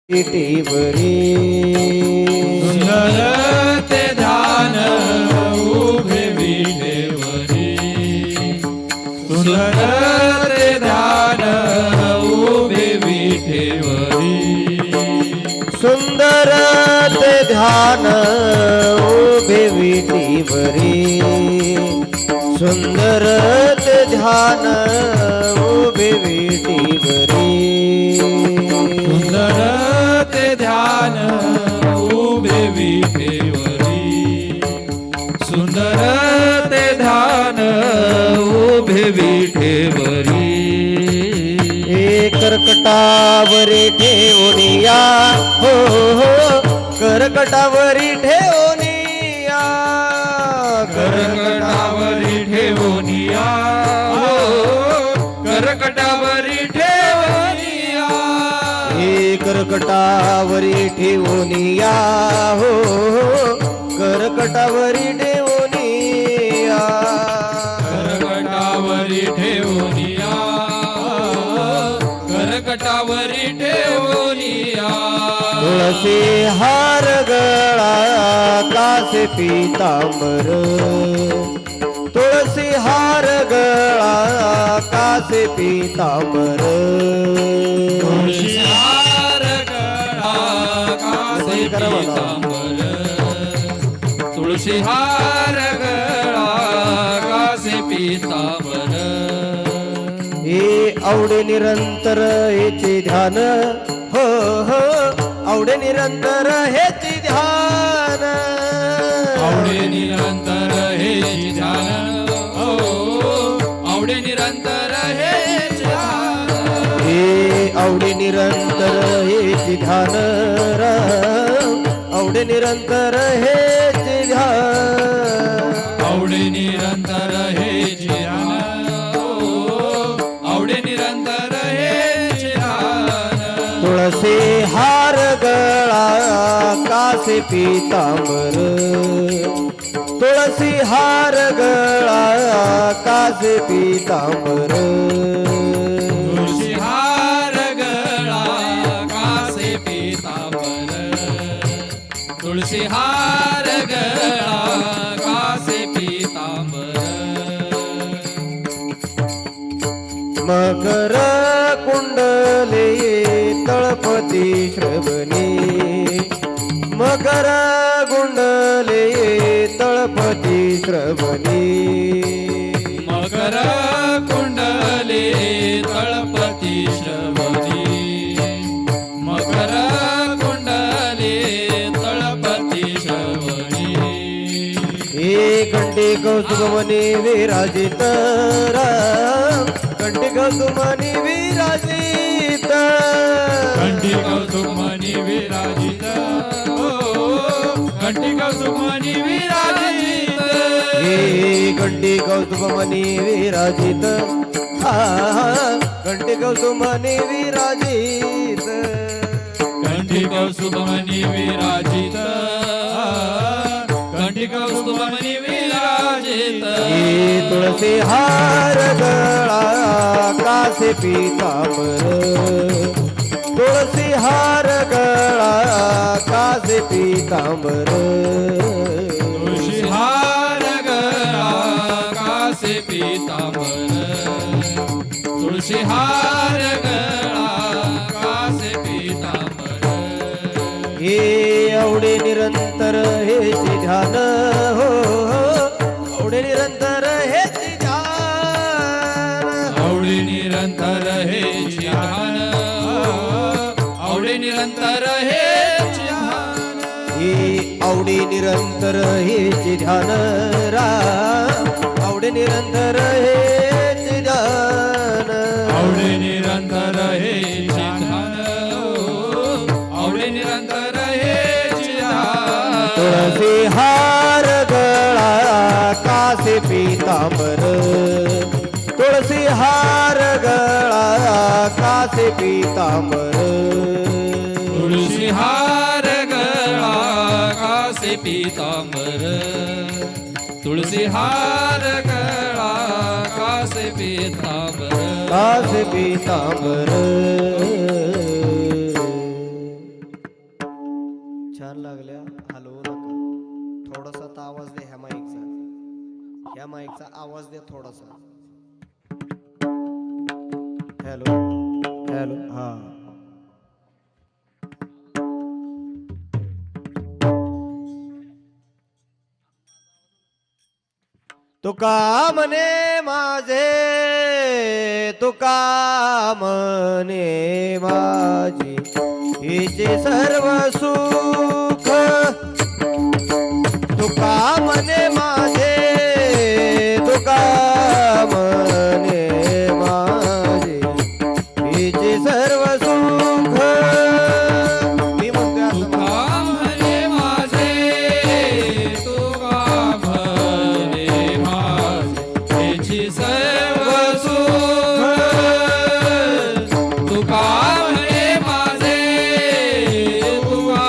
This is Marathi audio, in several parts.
विटेवरी सुंदर ते ध्यान उभे विटेवरी सुंदर ते ध्यान उभे विटेवरी सुंदर ते ध्यान उभे विटेवरी सुंदर ते ध्यान उभे विटेवरी सुंदर ते ध्यान उभे विटेवरी सुंदर ते ध्यान उभे विटेवरी कर्कटावरी ठेवूनिया हो हो कर्कटावरी ठेवूनिया कर्कटावरी ठेवूनिया हो कर्कटावरी ठेवूनिया हे कर्कटावरी ठेवूनिया हो कर्कटावरी ठेवूनिया कर्कटावरी ठेवूनिया कर्कटावरी ठेवूनिया तुळसी हार गळा कासे पीतांबर तुळसी हार गळा कासे पीतांबर तुळशी हार गळा कासे पीतांबर तुळशी हार गळा कासे पीतांबर हे आवडे निरंतर हेचे ध्यान हो हो आवडे निरंतर हेचे ध्यान आवडे निरंतर हे ध्यान हो आवडे निरंतर हे ध्यान हे आवडे निरंतर हेचे ध्यान आवडे निरंतर हेचे ध्यान आवडे निरंतर हे ध्यान हो आवडे निरंतर हे ध्यान तुळसी हार गळा कासे पीतांबर तुळसी हार गळा कासे पीतांबर तुळशी हार गळा कासे पीतांबर तुळशी हार गळा कासे पीतांबर मकर कुंडले तळपती श्रवणी मकर कुंडले तळपती श्रवणी मकर कुंडले तळपती श्रवणी मकर कुंडले तळपती श्रवणी हे कंठी कौस्तुभमणी विराजित कंठी कौस्तुभमणी विराजित कंठी कौतुकमणी विराजित हो कंठी कौतुकमणी विराजित हे कंठी कौस्तुभमणी विराजित कंठी कौस्तुभमणी विराजित कंठी कौतुकमणी विराजित कंठी कौतुकमणी विराजित हे तुळसी हार गळा कासे पीतांबर तुळसी हार गळा कासे पीतांबर तुळशी हार गळा कासे पीतांबर तुळशी हार गळा कासे पीतांबर हे आवडे निरंतर हेचे ध्यान हो आवडे निरंतर हेचे ध्यान आवडे निरंतर हे ध्यान आवडे निरंतर हे ध्यान हे आवडे निरंतर हेचे ध्यान आवडे निरंतर हेचे ध्यान आवडे निरंतर हे ध्यान आवडे निरंतर हे ध्यान तुळसी हार गळा कासे पीतांबर तुळसी हार गळा कासे पीतांबर तुळशी हार गळा कासे पीतांबर तुळसी हार गळा कासे पीतांबर कासे पीतांबर छान लागल्या, हलवू नका. थोडासा आता आवाज दे ह्या माईकचा आवाज दे थोडासा. हॅलो हॅलो हा. तुका म्हणे माझे, तुका म्हणे माझे, हिचे सर्व सुख. तुका म्हणे माझे, तुका म्हणे माझे, हिचे सर्व सुख. मी म्हणतोय असं तुका म्हणे माझे, तुका म्हणे माझे, हेची सर्व सुख. तुका म्हणे माझे, तुका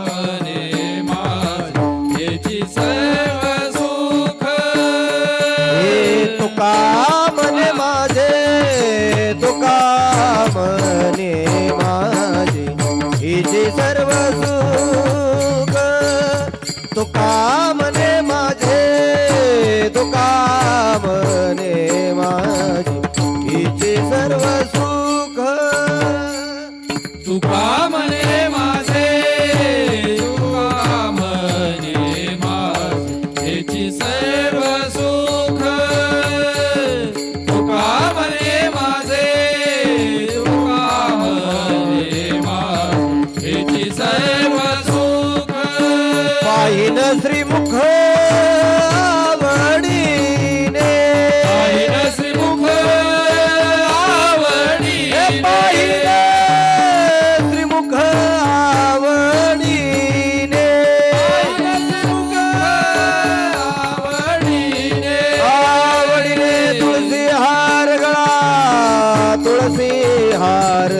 म्हणे माझे, हेची सर्व सुख. हे तुका म्हणे माझे, तुका म्हणे माझे, हिचे सर्व सुख. तुका म्हणे माझे, तुका म्हणे माझे, हिचे सर्व सुख. तुका म्हणे माझे, तुका म्हणे माझे, हेची सर्व सुख. तुका म्हणे माझे, तुका म्हणे माझे, हेची सर्व सुख. पाहिन श्रीमुख आवडीने, पाहिन श्रीमुख आवडीने, पाहिन श्रीमुख आवडीने, श्रीमुख आवडीने. आवडीने. तुळसी हार गळा, तुळसी हार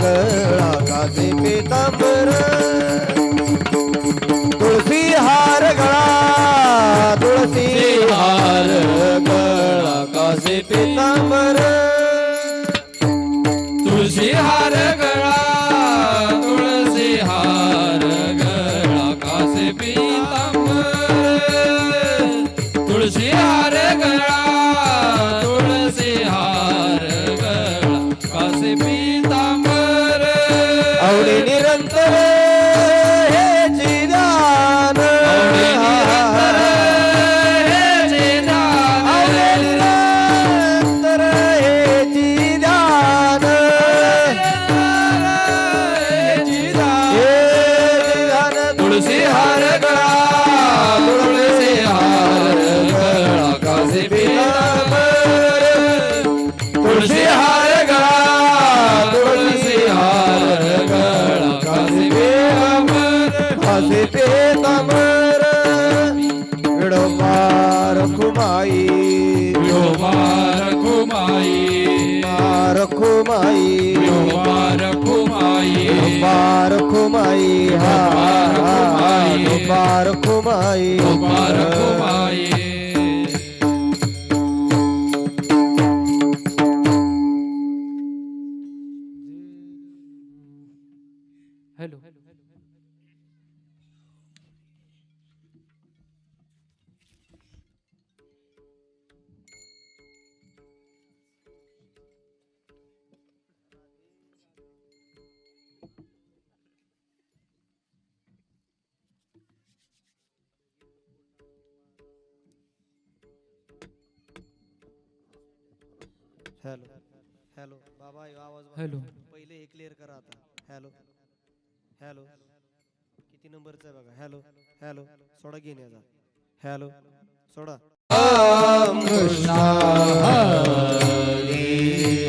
गळा, कासे पीतांबर. तुळसी हार गळा, तुळसी हार गळा, कासे पीतांबर. तुळशी हार गळा, तुळशी हार गळा, कासे पीतांबर. तुळशी हार गळा, तुळशी हार गळा, कासे पीतांबर. आवडी निरंतर हेची ध्यान, आवडी निरंतर हेची ध्यान. आवडी निरंतर हेची ध्यान, हेची ध्यान. हे ध्यान. तुळशी हार गळा, तुळशी हार गळा, कासे पीतांबर. तुळशी हार गळा, तुळशी हार गळा, कासे पीतांबर. कासे पीतांबर. विडोबा रखुमाई, विठोबा रखुमाई, रखुमाई, विठोबा रखुमाई, रखुमाई, हा Rakhumai, Vithoba Rakhumai. Hello. Hello hello. बाबा ह्यो आवाज बघा. हॅलो. पहिले हे क्लिअर करा आता. Hello hello. किती नंबरचा आहे बघा. Hello hello. सोडा घेऊन याचा. हॅलो सोडा. राम कृष्ण हरी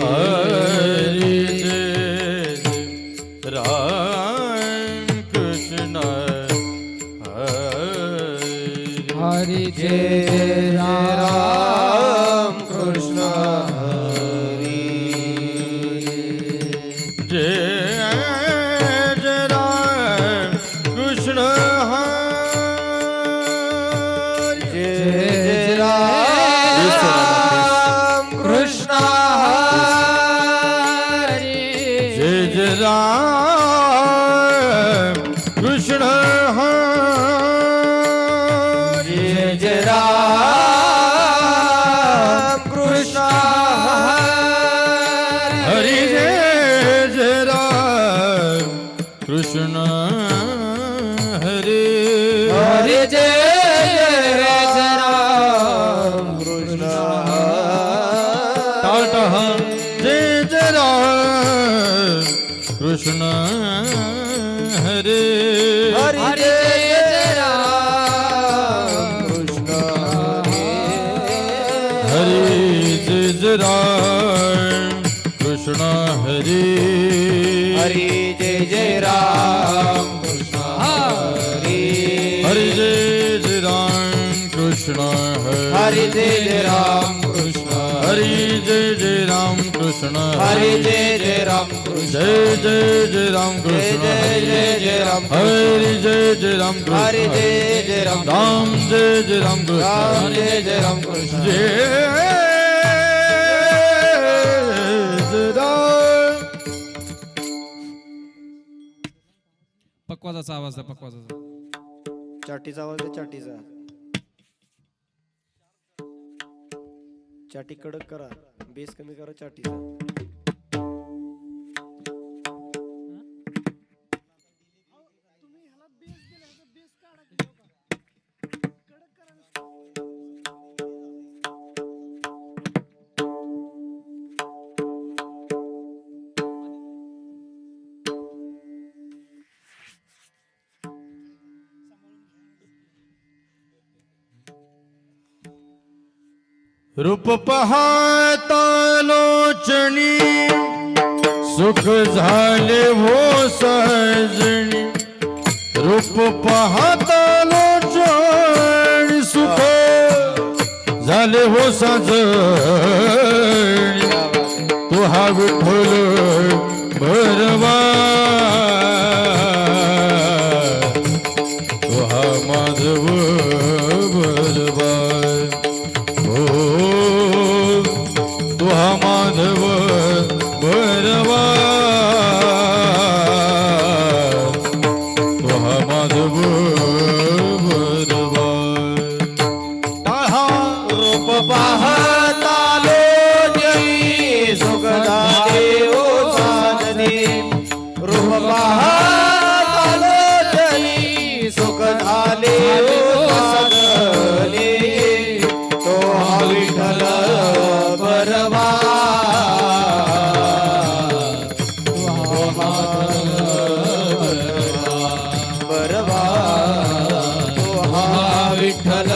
हरी राम कृष्ण हरी जय जय राम कृष्ण हरी. जय जय राम कृष्ण हरी. जय जय राम कृष्ण हरी. जय जय राम कृष्ण कृष्ण हरे हरी जय जय राम कृष्ण टाटा जय जय राम कृष्ण हरे हरी जय जय राम कृष्ण हरे जय जय राम कृष्ण हरे हरी जय जय राम कृष्ण हरी हरे जय जय राम कृष्ण हरी जय जय राम कृष्ण हरे जय जय राम कृष्ण हरी जय जय राम कृष्ण जय जय जय राम कृष्ण जय जय राम हरे जय जय राम हरी कृष्ण जय जय राम राम जय जय राम राम कृष्ण जय जय राम कृष्ण जय जय राम पक्वाचा आवाज आहे पक्वाचा चाटीचा आवाज आहे चाटीचा चाटी कडक करा बेस कमी करा चाटीचा रूप पाहता लोचनी सुख झाले हो सहजणी रूप पाहता लोचनी सुख झाले हो सहजणी तू हा विठ्ठल भरवा तू हा माधव भरवा माधव भरवा तुहा माधव भरवा टाळा रूप पाहता लोचनी सुख झाले ओ साधने रूप पाहता लोचनी सुख झाले ओ साधने तो हा विठ्ठल भरवा भरवा तो हा विठ्ठल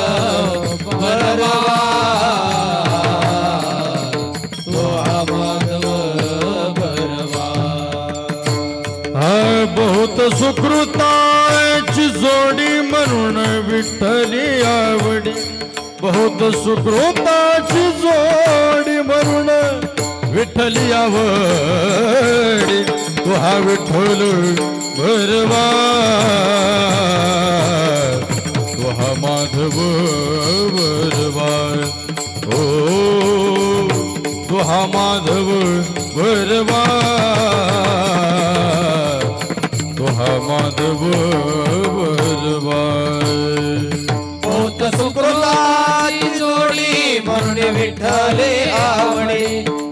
भरवा तो हा माधव भरवा हा बहुत सुकृताची जोडी म्हणून विठ्ठली आवडी बहुत सुकृताची जोडी म्हणून विठ्ठली आवडी तू हा विठ्ठल भरवा तू हा माधव भरवा ओ तू हा माधव भरवा तू हा माधव भरवा बहुत सुकृताची जोडी म्हणून विठ्ठले आवडे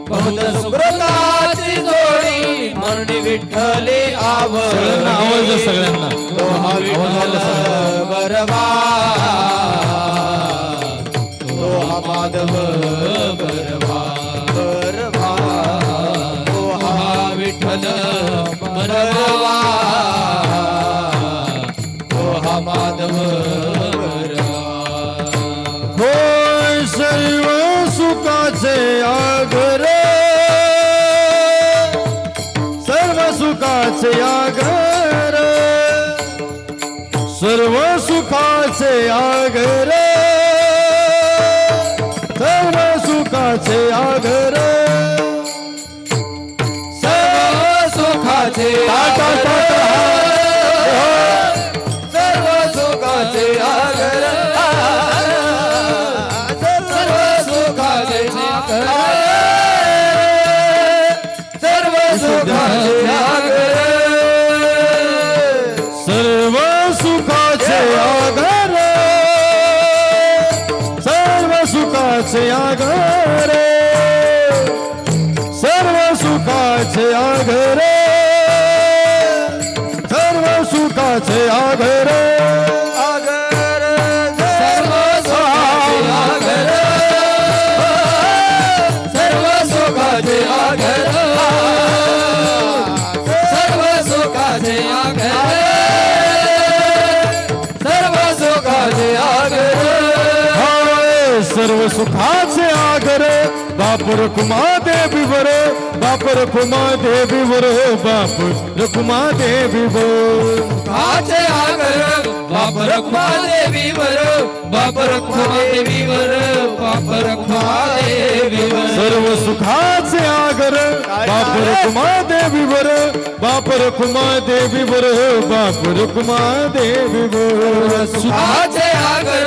बहुत सुकृताची जोडी म्हणून विठ्ठले सगळ्यांना आवाज आहे, सगळ्यांना तो हा विठ्ठल भरवा तो हा माधव भरवा भरवा तो हा विठ्ठल भरवा तो हा माधव होय सर्व सुखाचे आगर सर्व सुखाचे आगर सर्व सुखाचे आगर सर्व सुखाचे आगर सर्व सुखाचे सर्व सुखाचे आगर सर्व सुखाचे आगर सर्व सुखाचे आगर सर्व सुखाचे आगर सर्व सुखाचे आगर सर्व सुखाचे आगर सुखाचे आगर आगर सर्व सुखाचे आगर सर्व सुखाचे आगर सर्व सुखाचे आगर सर्व सुखाचे आगर सर्व सुखाचे आगर बापर कुमा देवी वर बापर कुमा देवी वर बापर कुमा देवी वर सुखाचे आगर बापर कुमा देवी वर बापर कुमा देवी वर बापर कुमा देवी वर सर्व सुखाचे आगर बापर कुमा देवी वर बापर कुमा देवी वर बापर कुमा देवी वर सुखाचे आगर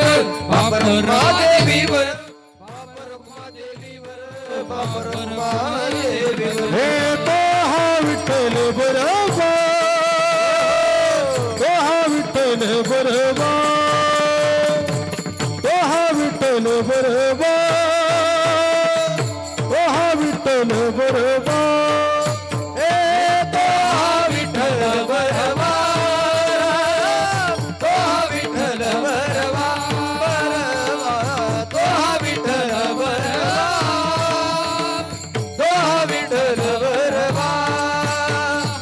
बापर कुमा देवी वर हे तो हा विठ्ठल बरोबा तो हा विठ्ठल बरोबा तो हा विठ्ठल बरोबा तो हा विठ्ठल बरोबा हे तो हा विठ्ठल बरोबा तो हा विठ्ठल बरोबा तो हा विठ्ठल बरोबा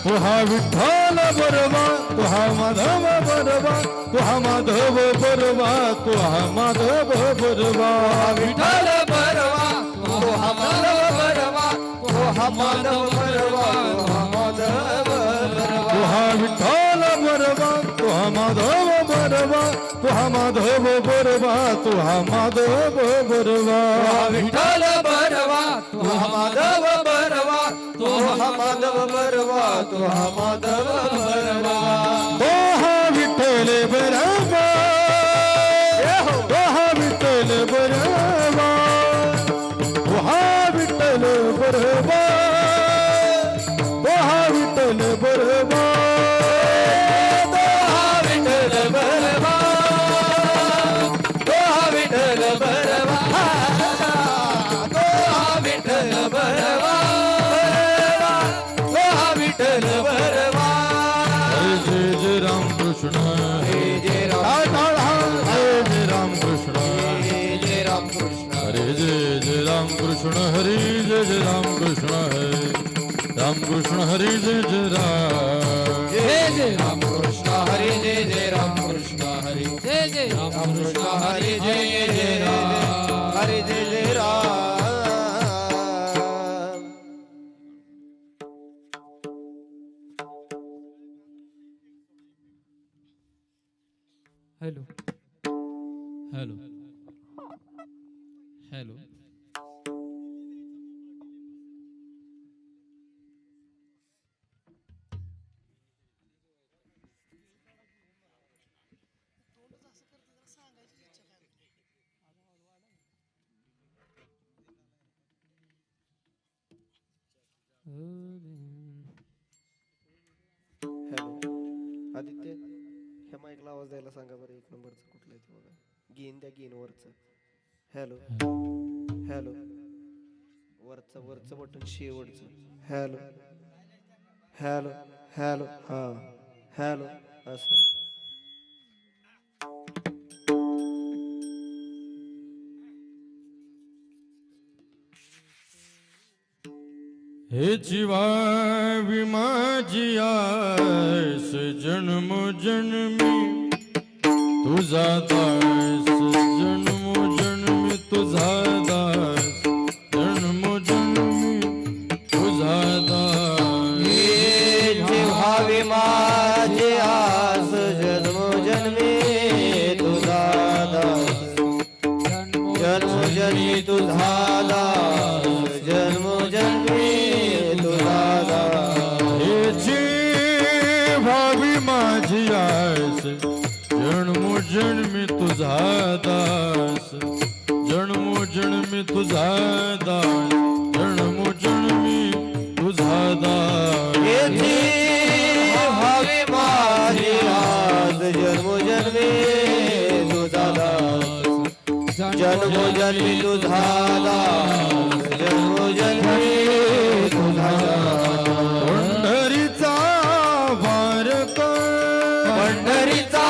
तुहा विठ्ठल बरोबा तुहा माधव बरोबा तुहा माधव बरोबा तुहा माधव बरोबा विठ्ठल बरोबा तुहा माधव बरोबा तुहा माधव बरोबा तुहा विठ्ठल बरोबा तुहा माधव बरोबा तुहा माधव बरोबा तुहा माधव बरोबा विठ्ठल बरोबा तुहा माधव बरोबा तुहा माधव बरोबा तुहा माधव बरोबा तुहा विठ्ठल बरोबा तुहा विठ्ठल बरोबा तुहा विठ्ठल बरोबा तुहा विठ्ठल बरोबा कृष्ण हरी जय जय राम कृष्ण हरे राम कृष्ण हरी जय जय राम कृष्ण हरी जय जय राम कृष्ण हरी जय जय राम कृष्ण हरी जय जय राम हरी जय जय Ram hello hello hello hello Aditya ह्या माईकला आवाज द्यायला सांगा बरं. एक नंबरचं कुठलं आहे ते बघा. गेन द्या गेन वरचं. हॅलो हॅलो वरचं बटन शेवटचं. हॅलो हॅलो हॅलो हां हॅलो असं. हे जीवावी माझी आस जन्म जन्मी तुझा दास जन्म जन्मी तुझा दास जन्म जन्मी तुझा दास. हे जीवावी माझी आस जन्म जन्मी तुझा दास जन्म जन्मी तुझा दास जन्म जन्मी तुझा दास. हेची भावी माझी आस जन्म जन्मी तुझा दास जन्म जन्मी तुझा दास जन्म जन्मी तुझा दास. हेची भावी माझी आस जन्म जन्मी तुझा दास जन्म जन्मी तुझा दास जन्म जन्मी तुझा दास. पंढरीचा वारकर पंढरीचा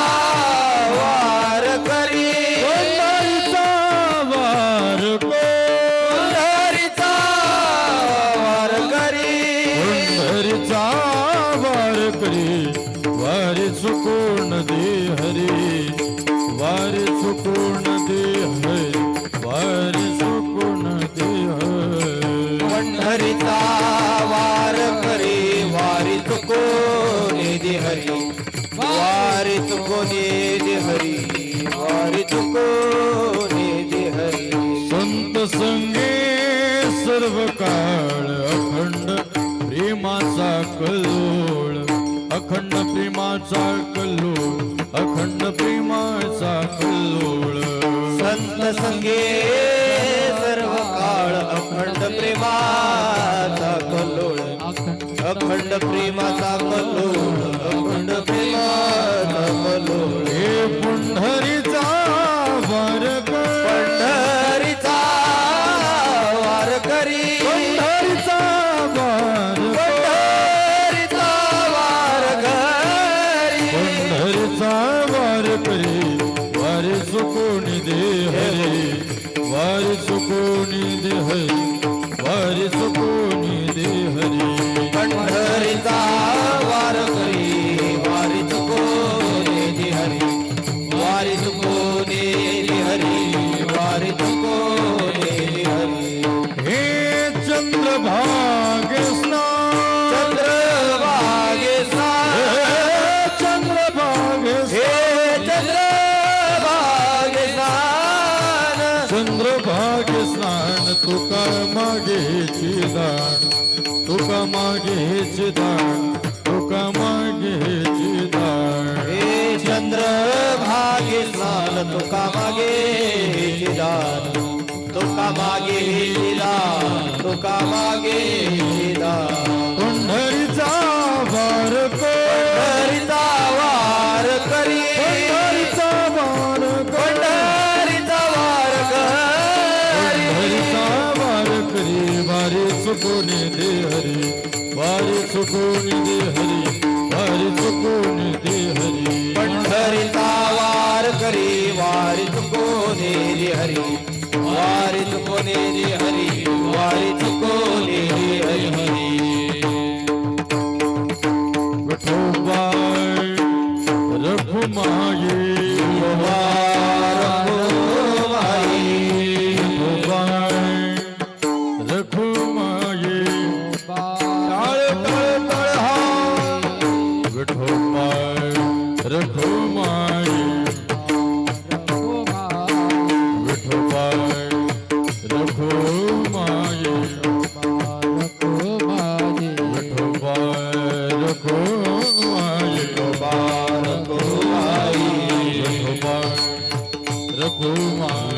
वार करी पंढरीचा वार पंढरीचा वार करी पंढरीचा वार करी वारी चुकून दे हरी वारी चुकून दे हरी वारी चुकून दे हरी पंढरीचा वार करी वारी चुकोने दे हरी वारी चुकोने दे हरी वारी चुकोने दे हरी संत संगे सर्व काळ अखंड प्रेमाचा कल्लोळ अखंड प्रेमाचा कल्लोळ अखंड प्रेमाचा कल्लोळ संत संगे सर्व काळ अखंड प्रेमाचा कल्लोळ अखंड प्रेमाचा कल्लोळ अखंड प्रेमाचा कल्लोळ हे पंढरीचा वार पंढरीचा वार करी पंढरीचा वार पंढरीचा वार करी पंढरीचा वार करी वारी चुकोनी दे हरी वारी चुकोनी दे हरी वारी चुकोनी दे हरी पंढरीचा वार करी वारी चुकोने दे हरी वारी चुकोने दे हरी वारी चुकोने दे हरी हे चंद्रभागे स्नान चंद्रभागे स्नान चंद्रभागे हे चंद्रभागे स्नान चंद्रभागे स्नान तुका मागेची दान तुका मागेची दान तुका मागेची दान हे चंद्रभागे स्नान तुका मागे दान तुका मागे दान तुका मागे दान पंढरीचा वार पंढरीचा वार करी पंढरीचा वार पंढरीचा वार करी पंढरीचा वार करी वारी चुकोनी दे हरी वारी चुकोनी दे हरी वारी चुकोनी दे हरी पंढरीचा वार करी वारी चुकोने दे हरी वारी चुकोने दे हरी वारी चुकोने दे हरी विठोबाई रघुमाई रघुमाई विठोबाई रघुमाई टाळ टाळ टाळ हा विठोबाई रघुमाई विठोबाई रघुमाई विठोबाई रघुमाई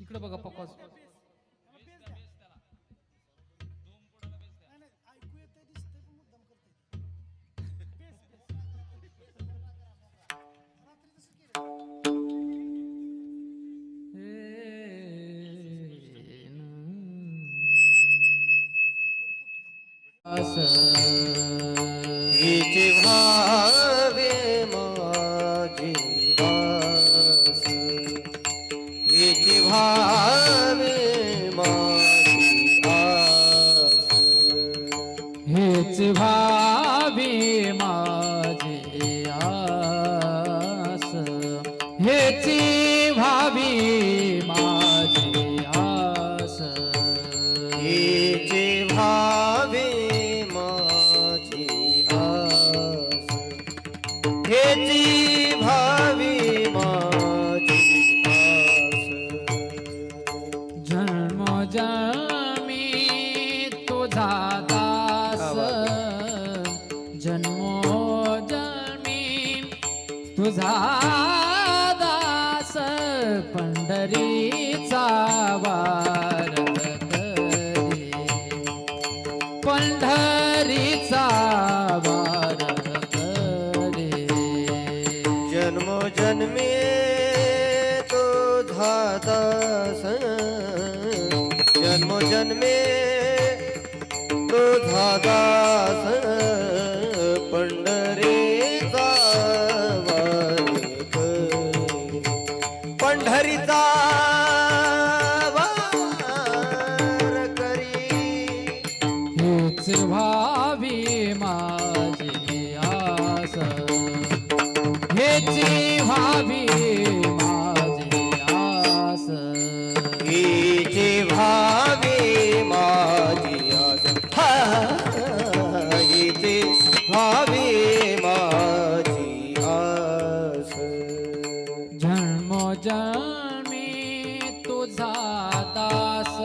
इकडे बघा पकवास हिचे भावे माझी आस हिचे भावे माझी आस हेच भावी माझे आस हेची भावी माझे आस हिचे भावे माझी आस हेची भावी माझी आस जन्मोजन्मी तुझा दास जन्मोजन्मी तुझा दास पंढरीचा वार करे पंढरीचा वार करे जन्मोजन्मी तुझा दास जन्मोजन्मी तुझा दास पंढरीचा वार करे पंढरीचा वार करी हेच व्हावी माझी आस हेची व्हावी माझी आस हिची भावी माझी आस हा हिची भावी माझी आस जन्मोजन्मी तुझा दास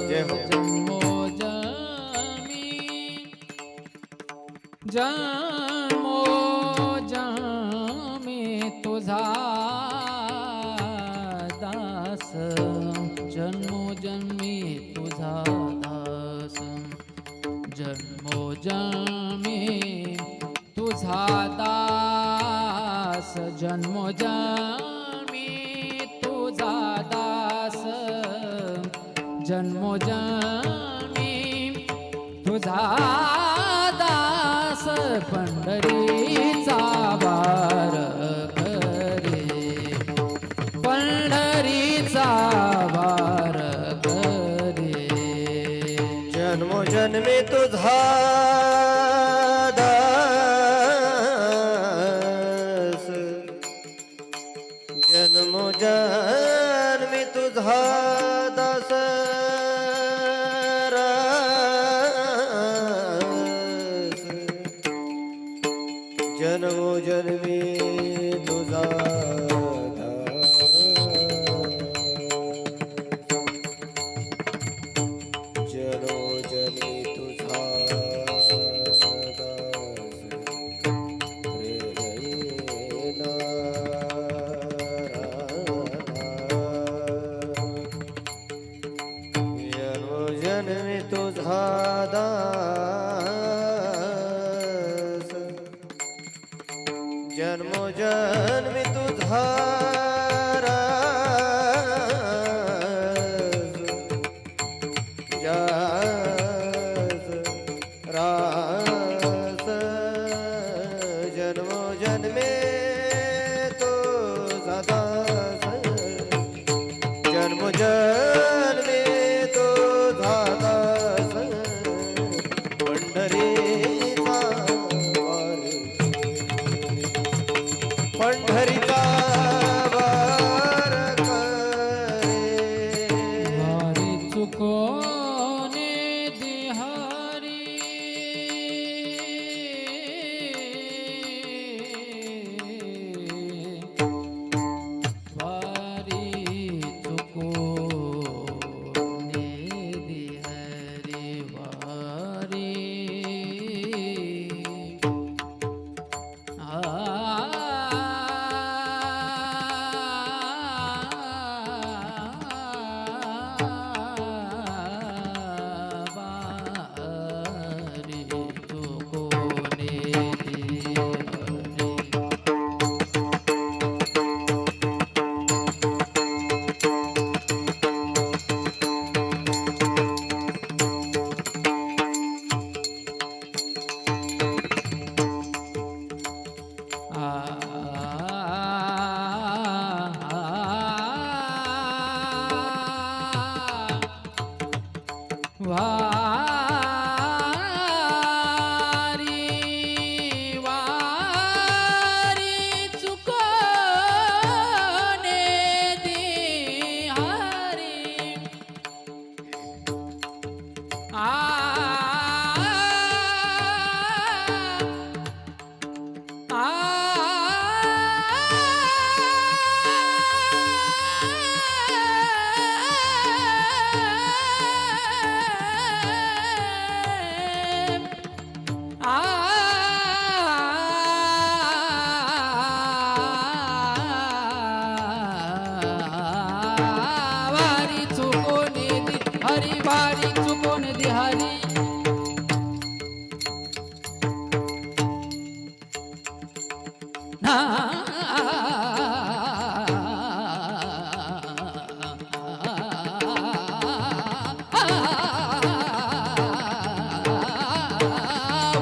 जय हो. जन्मोजन्मी जन्मोजन्मी तुझा दास जन्मोजन्मी तुझा दास जन्मोजन्मी तुझा दास जन्मोजन्मी तुझा दास जन्मोजन्मी तुझा दास पंढरीचा वार करे पंढरीचा वार करे जन्मोजन्मी तुझा दास जन्मोजन्मी तुझा दास रास जन्मोजन्मी तुझा जन्मोजन्मी तुझा दास रे जन्मोजन्मी तुझा दास जन्मोजन्मी तुझा रास जन्मोजन्मी तुझा दास जन्मोजन्मी तुझा दास पंढरीचा वार पंढरीचा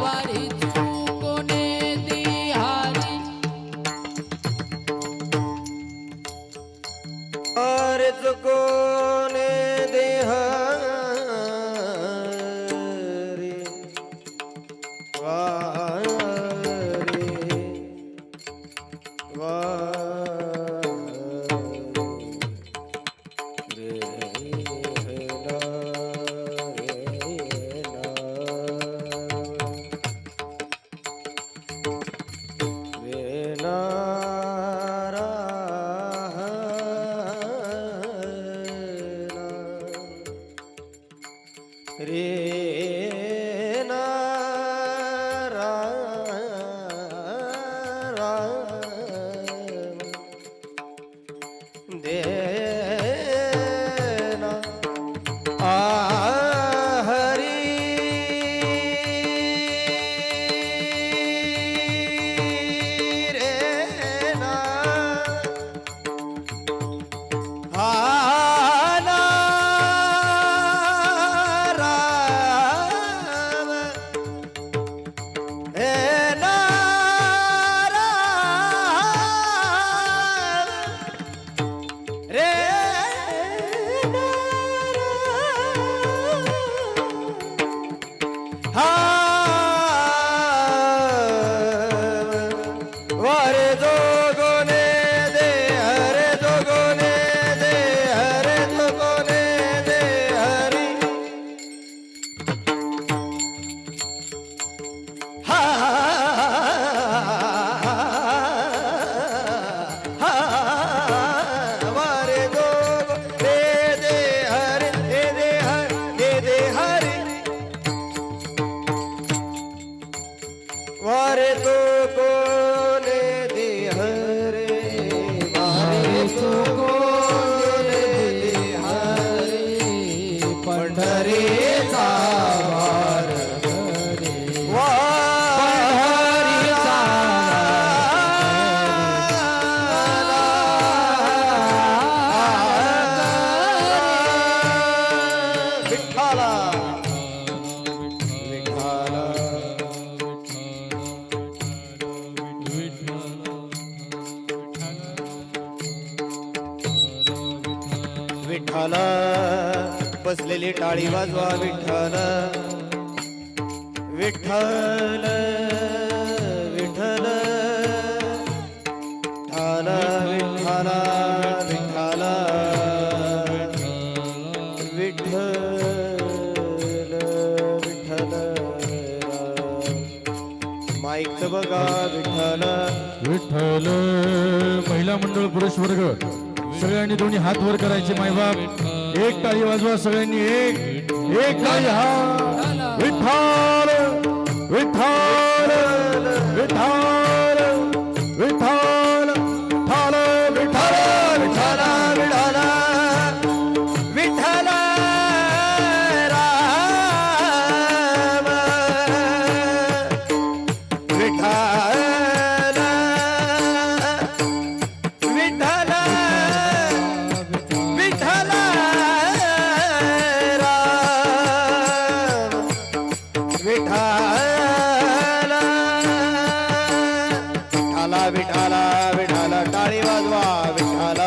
वारी चुकोने दिहारी अरे चुकोने देहारी वारे रे ना रा रा दे ना आ हरी रे ना आ वारे जोगोने दे हरे जोगोने दे हरे जोगोने दे हरी हा हा वारे जोगो दे दे हरे दे हरे दे हरी वारे तो कोने दे हरे वारे तो कोने दे हरे पंढरीचा वार करे पंढरीचा विठ्ठला विठ्ठल बसलेली टाळी वाजवा विठ्ठल विठ्ठल विठ्ठल ठाल विठ्ठल विठ्ठल विठ्ठल विठ्ठल माईकचं बघा विठ्ठल विठ्ठल महिला मंडळ पुरुष वर्ग सगळ्यांनी दोन्ही हात वर करायचे मायबाप एक टाळी वाजवा सगळ्यांनी एक टाळी हा विठ्ठल विठ्ठल विठ्ठल विठ्ठल ठाल विठ्ठल विठ्ठल विठ्ठल विठ्ठल राम विठ्ठल विठ्ठल विठ्ठल राम विठ्ठल विठ्ठल विठ्ठल टाळी वाजवा विठ्ठल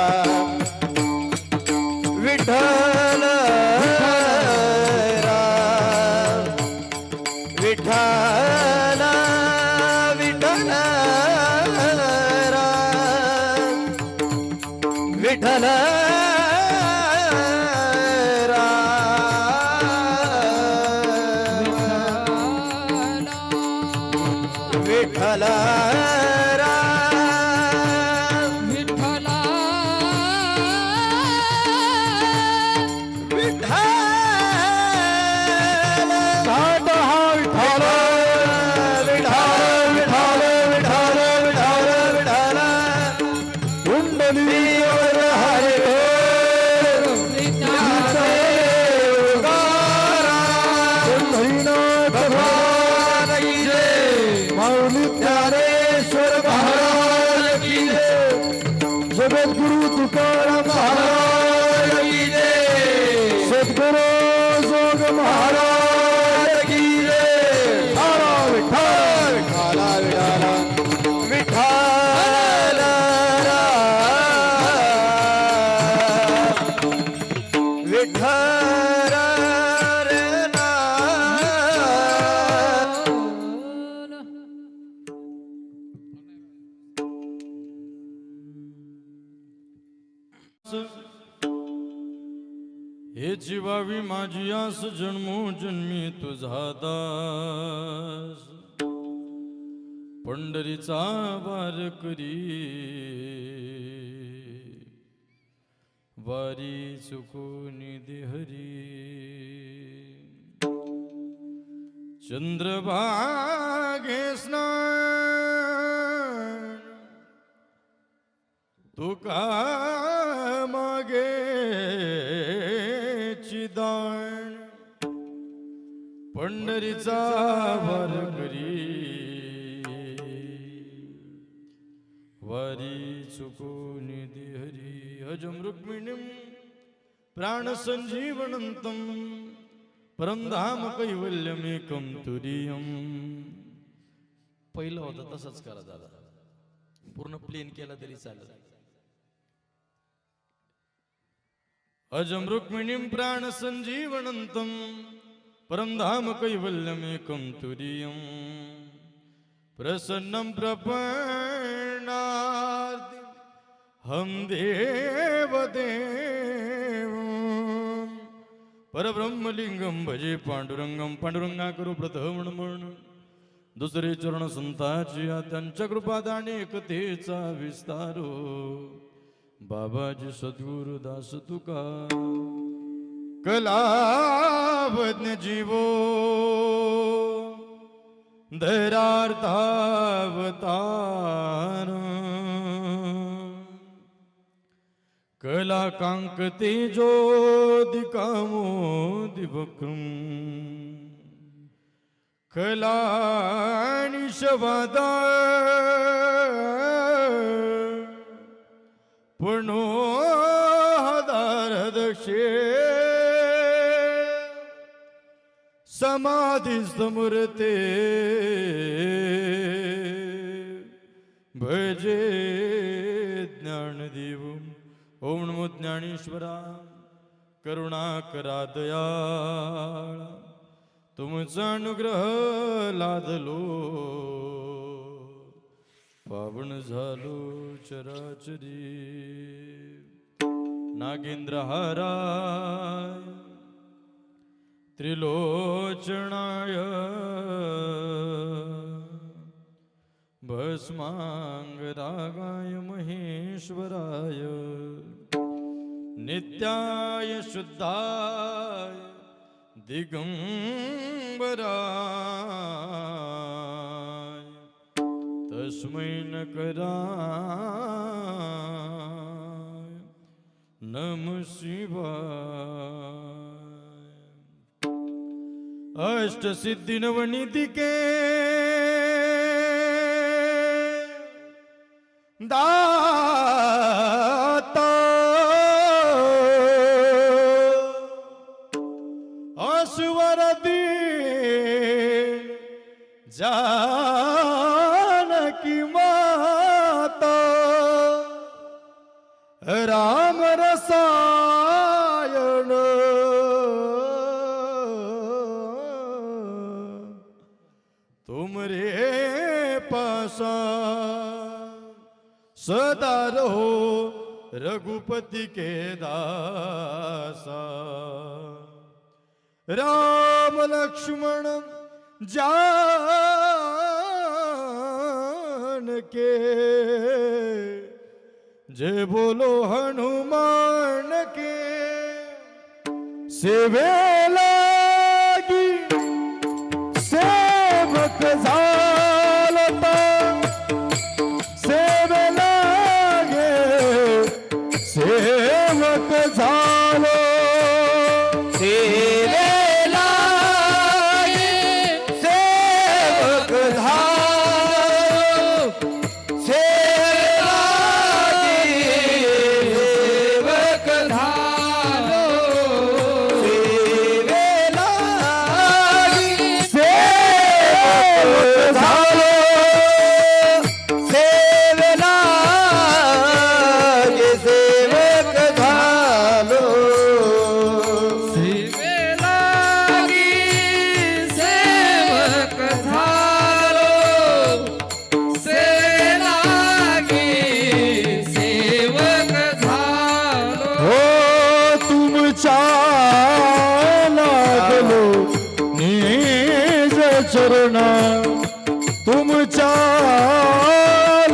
विठ्ठल राम विठ्ठल विठ्ठल राम विठ्ठल विठ्ठल राम विठ्ठला विठ्ठल साठ हा विठ्ठल विठ्ठल विठ्ठल विठ्ठल विठ्ठल विठ्ठल कुंडली हरे पंढरीनाथ भगवान की जय माऊली ज्ञानेश्वर महाराज हे जीवावी माझी आस जन्मोजन्मी तुझा दास पंढरीचा वार करी वारी चुकून देहरी चंद्रभागे स्नान तुका मागे चिदान पंढरीचा वार करी वारी चुकून देहरी अजम रुक्मिणीं प्राण संजीवनंतम परमधाम कैवल्यमेकं तुरीयम्. पहिलं होतं तसंच करा दादा, पूर्ण प्लेन केला तरी चालेल. अजम रुक्मिणीं प्राण संजीवनंतम परमधाम कैवल्यमेकं तुरीयम्. प्रसन्नं प्रपन्नार्ति हम देवदेवं परब्रह्मलिंगम भजे पांडुरंगम. पांडुरंगा करू प्रथम नमन दुसरे चरण संताची त्यांच्या कृपादाने एकतेचा विस्तारो. बाबाजी सद्गुरु दास तुका कलावज्ञ जीवो धैर्यार्थावतार कला कांकते ज्योतिकामो दिवक्रम कला निशवादा पुनो हदार दक्षे समाधि समृते भजे ज्ञानदेव. ओम नमो ज्ञानेश्वरा करुणाकरा दयाळा तुमचा अनुग्रह लादलो पावन झालो चराचरी. नागेंद्र हाराय त्रिलोचनाय भस्मांगरागाय महेश्वराय नित्याय शुद्धाय दिगंबराय तस्मै नकराय नमः शिवाय. अष्ट सिद्धि नवनीति के दाता असवर दीन जानकी माता राम रसायन तुमरे पासा सदा रहो रघुपति के दासा. राम लक्ष्मण जान के जय बोलो हनुमान के. सेवे लागी सेवक झालता सेवे लागे सेवक झालो. सेवे लागे सेवक झालो सेवे लागे सेवक झालो. सेवे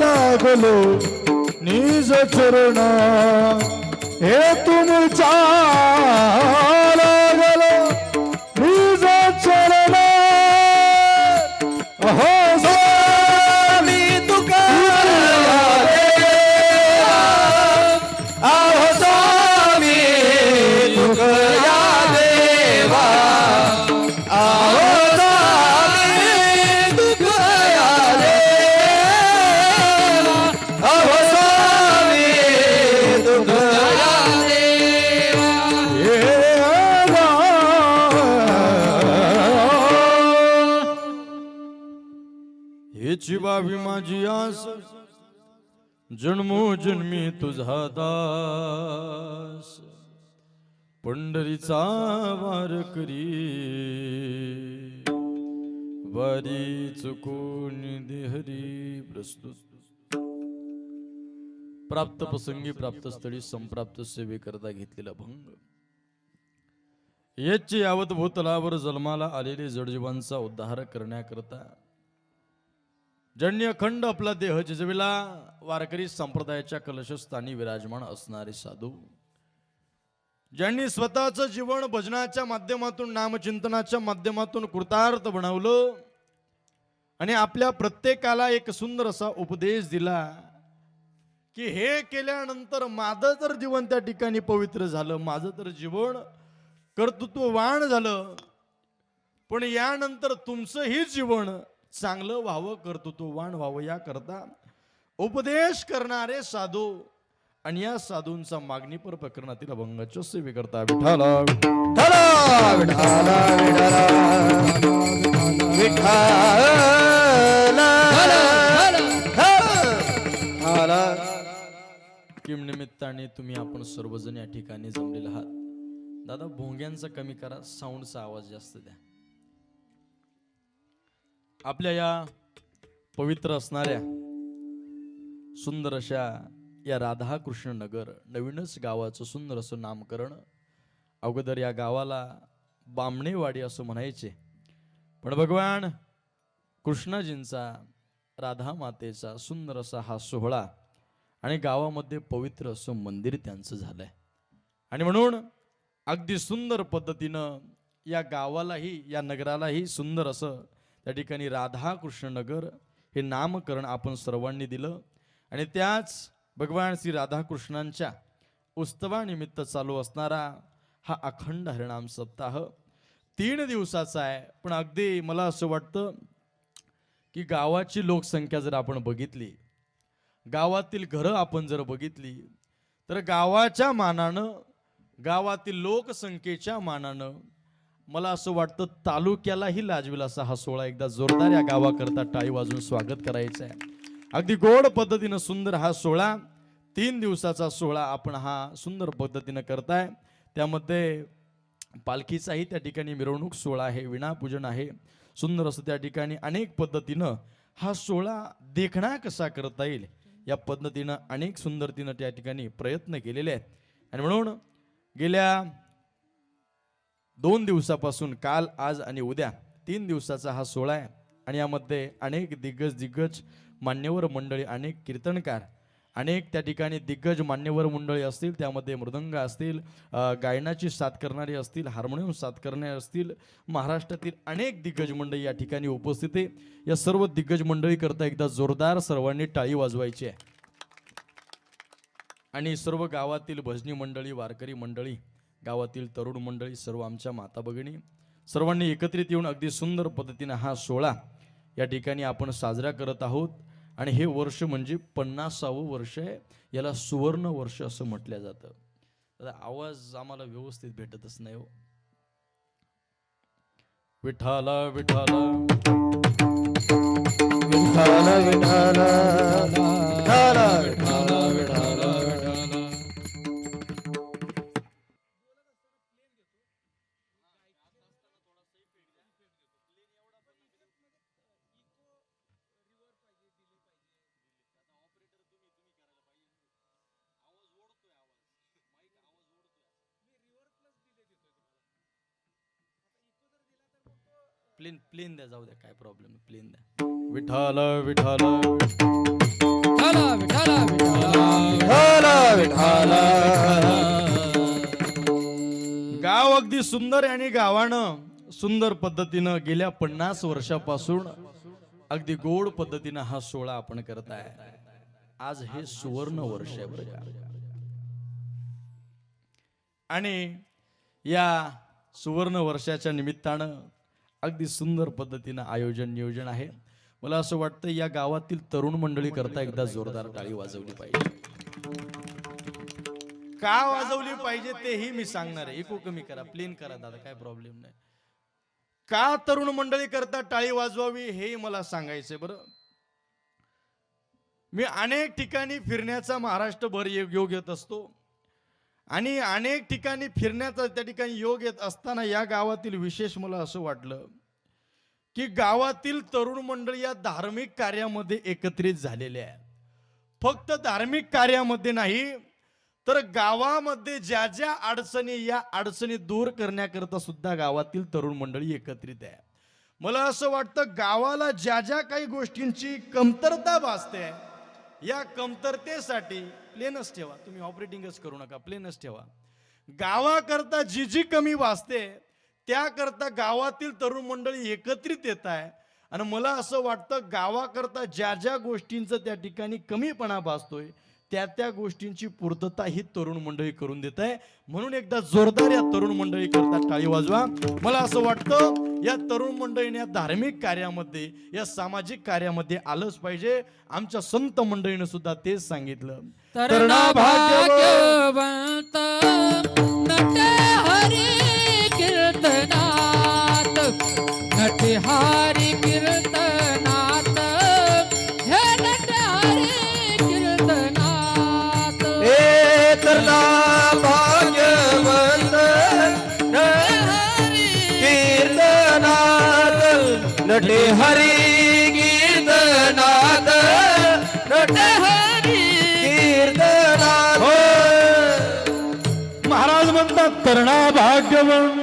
लागलो निज चरणा हे तुमच्या लागलो निज चरणा अहो स्वामी तुकाराम आहो स्वामी तुकया देवा आहो स्वामी तुकया देवा आहो स्वामी तुकया देवा हे हेची बाबी माझी आस जन्मोजन्मी तुझा दास पंढरीचा वार करी वारी चुकून देहरी प्रस्तुत प्राप्त प्रसंगी प्राप्त स्थळी संप्राप्त सेवे करता घेतलेला भंग याची यावत भूतलावर जन्माला आलेले जडजीवांचा उद्धार करण्याकरता ज्यांनी अखंड आपला देह जिजविला वारकरी संप्रदायाच्या कलशस्थानी विराजमान असणारे साधू ज्यांनी स्वतःचं जीवन भजनाच्या माध्यमातून नामचिंतनाच्या माध्यमातून कृतार्थ बनवलं आणि आपल्या प्रत्येकाला एक सुंदर असा उपदेश दिला की हे केल्यानंतर माझं तर जीवन त्या ठिकाणी पवित्र झालं, माझं तर जीवन कर्तृत्ववान झालं, पण यानंतर तुमचंही जीवन चांगलं व्हावं, कर्तृत्ववान व्हावं याकरता उपदेश करणारे साधू आणि या साधूंचा मागणीपर प्रकरणातील अभंगाच्या सेवेकरता विठाला किम निमित्ताने तुम्ही आपण सर्वजण या ठिकाणी जमलेले आहात. दादा भोंग्यांचा कमी करा, साऊंडचा आवाज जास्त द्या. आपल्या या पवित्र असणाऱ्या सुंदर अशा या राधाकृष्ण नगर नवीनच गावाचं सुंदर असं नामकरण. अगोदर या गावाला बामणेवाडी असं म्हणायचे, पण भगवान कृष्णाजींचा राधा मातेचा सुंदर असा हा सोहळा आणि गावामध्ये पवित्र असं मंदिर त्यांचं झालंय आणि म्हणून अगदी सुंदर पद्धतीनं या गावालाही या नगरालाही सुंदर असं त्या ठिकाणी राधाकृष्ण नगर हे नामकरण आपण सर्वांनी दिलं. आणि त्याच भगवान श्री राधाकृष्णांच्या उत्सवानिमित्त चालू असणारा हा अखंड हरिनाम सप्ताह 3 दिवसाचा आहे. पण अगदी मला असं वाटतं की गावाची लोकसंख्या जर आपण बघितली, गावातील घरं आपण जर बघितली, तर गावाच्या मानानं गावातील लोकसंख्येच्या मानानं मला असं वाटतं तालुक्यालाही लाजवेल असा हा सोहळा एकदा जोरदार या गावाकरता टाळी वाजवून स्वागत करायचं आहे. अगदी गोड पद्धतीनं सुंदर हा सोहळा 3 दिवसाचा सोहळा आपण हा सुंदर पद्धतीनं करताय. त्यामध्ये पालखीचाही त्या ठिकाणी मिरवणूक सोहळा आहे, विणापूजन आहे, सुंदर असं त्या ठिकाणी अनेक पद्धतीनं हा सोहळा देखणा कसा करता येईल या पद्धतीनं अनेक सुंदरतीनं त्या ठिकाणी प्रयत्न केलेले आहेत. आणि म्हणून गेल्या 2 दिवसापासून काल, आज आणि उद्या 3 दिवसाचा हा सोहळा आहे आणि यामध्ये अनेक दिग्गज मान्यवर मंडळी, अनेक कीर्तनकार, अनेक त्या ठिकाणी दिग्गज मान्यवर मंडळी असतील, त्यामध्ये मृदंग असतील, गायनाची साथ करणारी असतील, हार्मोनियम साथ करणारे असतील, महाराष्ट्रातील अनेक दिग्गज मंडळी या ठिकाणी उपस्थित आहे. या सर्व दिग्गज मंडळी करता एकदा जोरदार सर्वांनी टाळी वाजवायची आहे. आणि सर्व गावातील भजनी मंडळी, वारकरी मंडळी, गावातील तरुण मंडळी, सर्व आमच्या माता भगिनी सर्वांनी एकत्रित येऊन अगदी सुंदर पद्धतीने हा सोहळा या ठिकाणी आपण साजरा करत आहोत. आणि हे वर्ष म्हणजे 50वे वर्ष आहे. याला सुवर्ण वर्ष असं म्हटलं जातं. आवाज आम्हाला व्यवस्थित भेटतच नाही हो. विठाला विठाला विठाला विठाला विठाला विठाला विठाला. प्लेन द्या, जाऊ द्या, काय प्रॉब्लेम, प्लेन द्या. विठाल विठाल विठाला विठाला गाव अगदी सुंदर आहे आणि गावानं सुंदर पद्धतीनं गेल्या 50 वर्षापासून अगदी गोड पद्धतीनं हा सोहळा आपण करताय. आज हे सुवर्ण वर्ष आहे बरं का. आणि या सुवर्ण वर्षाच्या निमित्तानं अगदी सुंदर पद्धतीनं आयोजन नियोजन आहे. मला असं वाटतं या गावातील तरुण मंडळी करता एकदा जोरदार टाळी वाजवली पाहिजे. का वाजवली पाहिजे तेही मी सांगणार आहे. इको कमी करा, प्लेन करा दादा, काय प्रॉब्लेम नाही. का तरुण मंडळी करता टाळी वाजवावी हेही मला सांगायचंय बरं. मी अनेक ठिकाणी फिरण्याचा महाराष्ट्रभर योग येत असतो आणि अनेक ठिकाणी फिरण्याचा त्या ठिकाणी योग येत असताना या गावातील विशेष मला असं वाटलं की गावातील तरुण मंडळी या धार्मिक कार्यामध्ये एकत्रित झालेले आहे. फक्त धार्मिक कार्यामध्ये नाही तर गावामध्ये ज्या ज्या अडचणी या अडचणी दूर करण्याकरता सुद्धा गावातील तरुण मंडळी एकत्रित आहे. मला असं वाटतं गावाला ज्या ज्या काही गोष्टींची कमतरता भासते या कमतरतेसाठी प्लेनच ठेवा, तुम्ही ऑपरेटिंगच करू नका, प्लेनच ठेवा. गावाकरता जी जी कमी भासते त्याकरता गावातील तरुण मंडळी एकत्रित येत आहे. आणि मला असं वाटतं गावाकरता ज्या ज्या गोष्टींचं त्या ठिकाणी कमीपणा भासतोय त्या त्या गोष्टींची पूर्तता ही तरुण मंडळी करून देत आहे. म्हणून एकदा जोरदार या तरुण मंडळी करता टाळी वाजवा. मला असं वाटतं या तरुण मंडळीने या धार्मिक कार्यामध्ये या सामाजिक कार्यामध्ये आलंच पाहिजे. आमच्या संत मंडळीने सुद्धा तेच सांगितलं. तरणा भाग्यवंत नटे हरी कीर्तनात, नटे हरी कीर्तनात, हे नटे हरी कीर्तनात. ए तरणा भाग्यवंत कीर्तनात नटे हरी कीर्तनात नटे हरी कीर्तनात. महाराज म्हणतात तरणा भाग्यवंत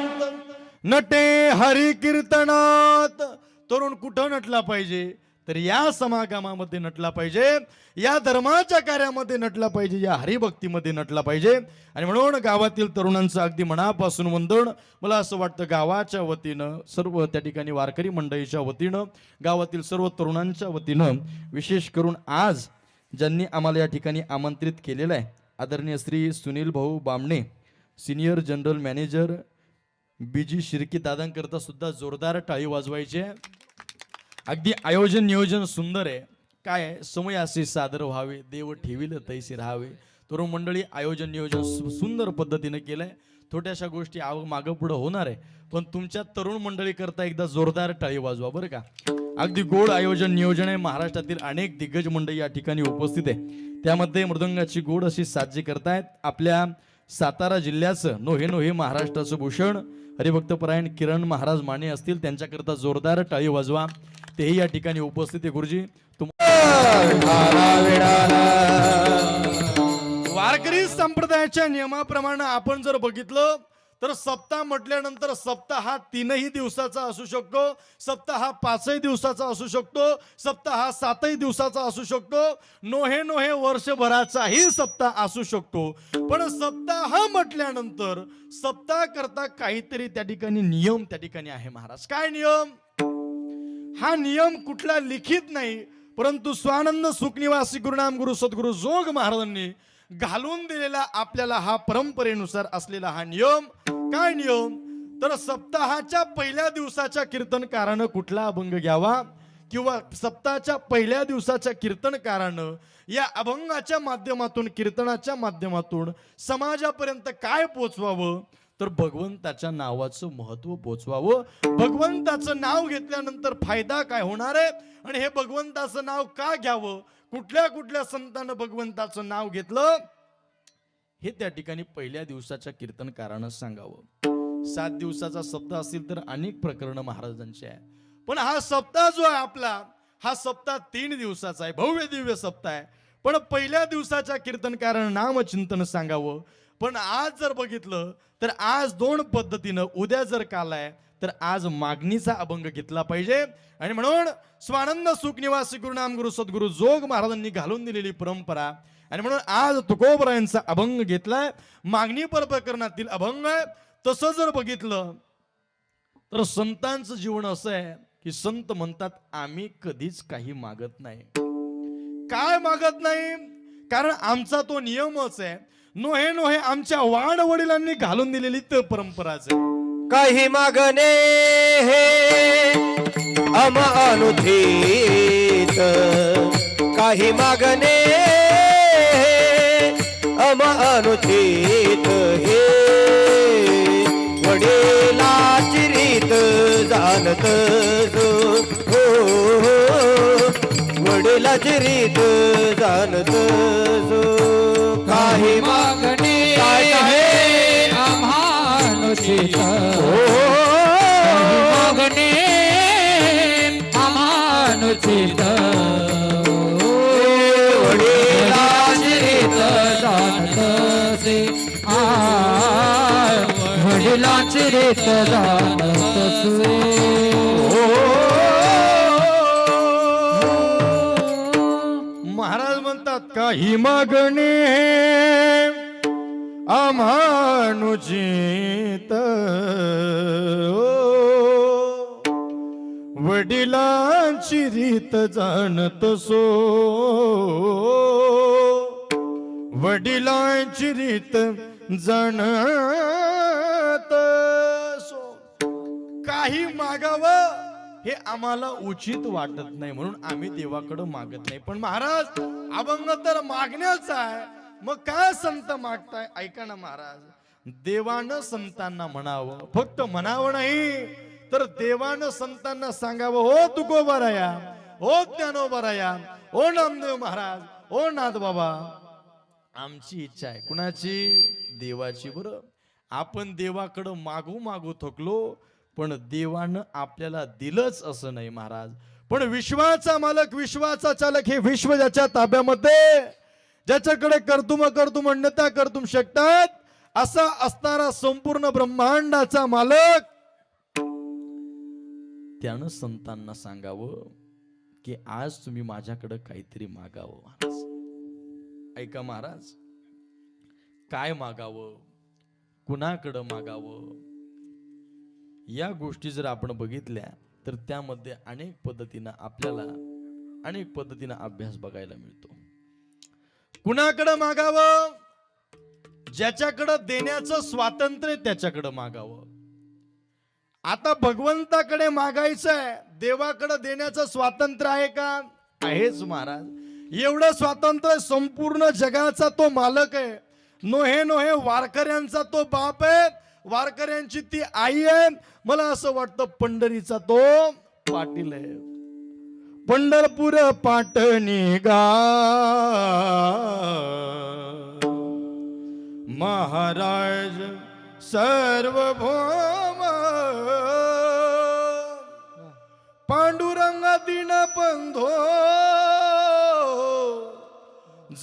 नटे हरी कीर्तनात. तरुण कुठं नटला पाहिजे तर या समागमामध्ये नटला पाहिजे, या धर्माच्या कार्यामध्ये नटला पाहिजे, या हरिभक्तीमध्ये नटला पाहिजे. आणि म्हणून गावातील तरुणांचं अगदी मनापासून वंदन. मला असं वाटतं गावाच्या वतीनं सर्व त्या ठिकाणी वारकरी मंडळीच्या वतीनं गावातील सर्व तरुणांच्या वतीनं विशेष करून आज ज्यांनी आम्हाला या ठिकाणी आमंत्रित केलेलं आहे आदरणीय श्री सुनील भाऊ Bamane, senior general manager BG Shirki दादांकरता सुद्धा जोरदार टाळी वाजवायची आहे. अगदी आयोजन नियोजन सुंदर आहे. काय समय असे सादर व्हावे, देव ठेवील तैसे राहावे. तरुण मंडळी आयोजन नियोजन सुंदर पद्धतीने केलंय. छोट्याशा गोष्टी मागं पुढं होणार आहे पण तुमच्या तरुण मंडळी करता एकदा जोरदार टाळी वाजवा बरं का. अगदी गोड आयोजन नियोजन आहे. महाराष्ट्रातील अनेक दिग्गज मंडळी या ठिकाणी उपस्थित आहे. त्यामध्ये मृदंगाची गोड अशी साजरी करतायत आपल्या सातारा जिल्ह्याचं नोहे नोहे महाराष्ट्राचं भूषण हरिभक्तपरायण किरण महाराज माने असतील, त्यांच्याकरता जोरदार टाळी वाजवा. तेही या ठिकाणी उपस्थित आहे. गुरुजी वारकरी संप्रदायाच्या नियमाप्रमाणे आपण जर बघितलं तर सप्ताह म्हटल्यानंतर सप्ताह हा 3ही दिवसाचा असू शकतो, सप्ताह हा 5ही दिवसाचा असू शकतो, सप्ताह हा 7ही दिवसाचा असू शकतो, नोहे नोहे वर्षभराचाही सप्ताह असू शकतो. पण सप्ताह म्हटल्यानंतर सप्ताह करता काहीतरी त्या ठिकाणी नियम त्या ठिकाणी आहे. महाराज काय नियम? हा नियम कुठला लिखित नाही परंतु स्वानंद सुखनिवासी गुरुनाम गुरु सद्गुरु जोग महाराजांनी घालून दिलेला आपल्याला हा परंपरेनुसार असलेला हा नियम. काय नियम? तर सप्ताहाच्या पहिल्या दिवसाच्या कीर्तनकारानं कुठला अभंग घ्यावा किंवा सप्ताहाच्या पहिल्या दिवसाच्या कीर्तनकारानं या अभंगाच्या माध्यमातून कीर्तनाच्या माध्यमातून समाजापर्यंत काय पोचवावं तर भगवंताच्या नावाचं महत्व पोचवावं. भगवंताचं नाव घेतल्यानंतर फायदा काय होणार आहे आणि हे भगवंताचं नाव का घ्यावं, कुठल्या कुठल्या संतांना भगवंताचं नाव घेतलं हे त्या ठिकाणी पहिल्या दिवसाच्या कीर्तनकारानं सांगावं. 7 दिवसाचा सप्ताह असेल तर अनेक प्रकरण महाराजांचे आहे. पण हा सप्ताह जो आहे आपला हा सप्ताह 3 दिवसाचा आहे, भव्य दिव्य सप्ताह आहे. पण पहिल्या दिवसाच्या कीर्तनकारानं नामचिंतन सांगावं. पण आज जर बघितलं तर आज 2 पद्धतीनं, उद्या जर काल आहे तर आज मागणीचा अभंग घेतला पाहिजे. आणि म्हणून स्वानंद सुख निवासी गुरुनाम गुरु सद्गुरु जोग महाराजांनी घालून दिलेली परंपरा आणि म्हणून आज तुकोबरायांचा अभंग घेतलाय. मागणी पर प्रकरणातील अभंग आहे. तसं जर बघितलं तर संतांचं जीवन असं आहे की संत म्हणतात आम्ही कधीच काही मागत नाही. काय मागत नाही? कारण आमचा तो नियमच आहे. नोहे नोहे आमच्या वाड वडिलांनी घालून दिलेली तर परंपराच आहे. काही मागणे हे अनुचित, काही मागणे अनुचित, हे वडिलाची रीत जाणत जो, हो वडिलाची रीत जाणत जो. काही मागणे काय हे आम्हानुचित, मागणे आम्हानुचित, वडिलाची रीत जाणतसे, वडिलाची रीत जाणतसे. महाराज म्हणतात काही मागणे आम्हानुचित, वडिलांची रीत जाणत सो, वडिलांची रीत जाणत सो. काही मागावं हे आम्हाला उचित वाटत नाही म्हणून आम्ही देवाकडे मागत नाही. पण महाराज अभंग तर मागण्याचा आहे. मग काय संत मागताय? ऐका ना महाराज, देवानं संतांना म्हणावं, फक्त म्हणावं नाही तर देवानं संतांना सांगावं, हो तुकोबाराया, हो ज्ञानोबाराया, हो नामदेव महाराज, हो नाथ बाबा, आमची इच्छा आहे. कुणाची? देवाची. बरं, आपण देवाकडं मागू मागू थकलो पण देवानं आपल्याला दिलंच असं नाही महाराज. पण विश्वाचा मालक, विश्वाचा चालक, हे विश्व ज्याच्या ताब्यामध्ये, ज्याच्याकडे कर्तुम कर्तुम अन्यथा कर्तुम शकतात असा असणारा संपूर्ण ब्रह्मांडाचा मालक, त्यानं संतांना सांगावं की आज तुम्ही माझ्याकडे काहीतरी मागावं. महाराज ऐका महाराज, काय मागावं, कुणाकडं मागावं, या गोष्टी जर आपण बघितल्या तर त्यामध्ये अनेक पद्धतीनं आपल्याला अनेक पद्धतीनं अभ्यास बघायला मिळतो. कुणाकडं मागावं? ज्याच्याकडं देण्याचं स्वातंत्र्य त्याच्याकडं मागावं. आता भगवंताकडे मागायचं आहे, देवाकडे देण्याचं स्वातंत्र्य आहे का? आहेच महाराज. एवढं स्वातंत्र्य संपूर्ण जगाचा तो मालक आहे. नोहे नोहे वारकऱ्यांचा तो बाप आहे, वारकऱ्यांची ती आई आहे. मला असं वाटतं पंढरीचा तो पाटील आहे. पंढरपूर पाटणी गा महाराज सार्वभौम, पांडुरंग दीन बंधो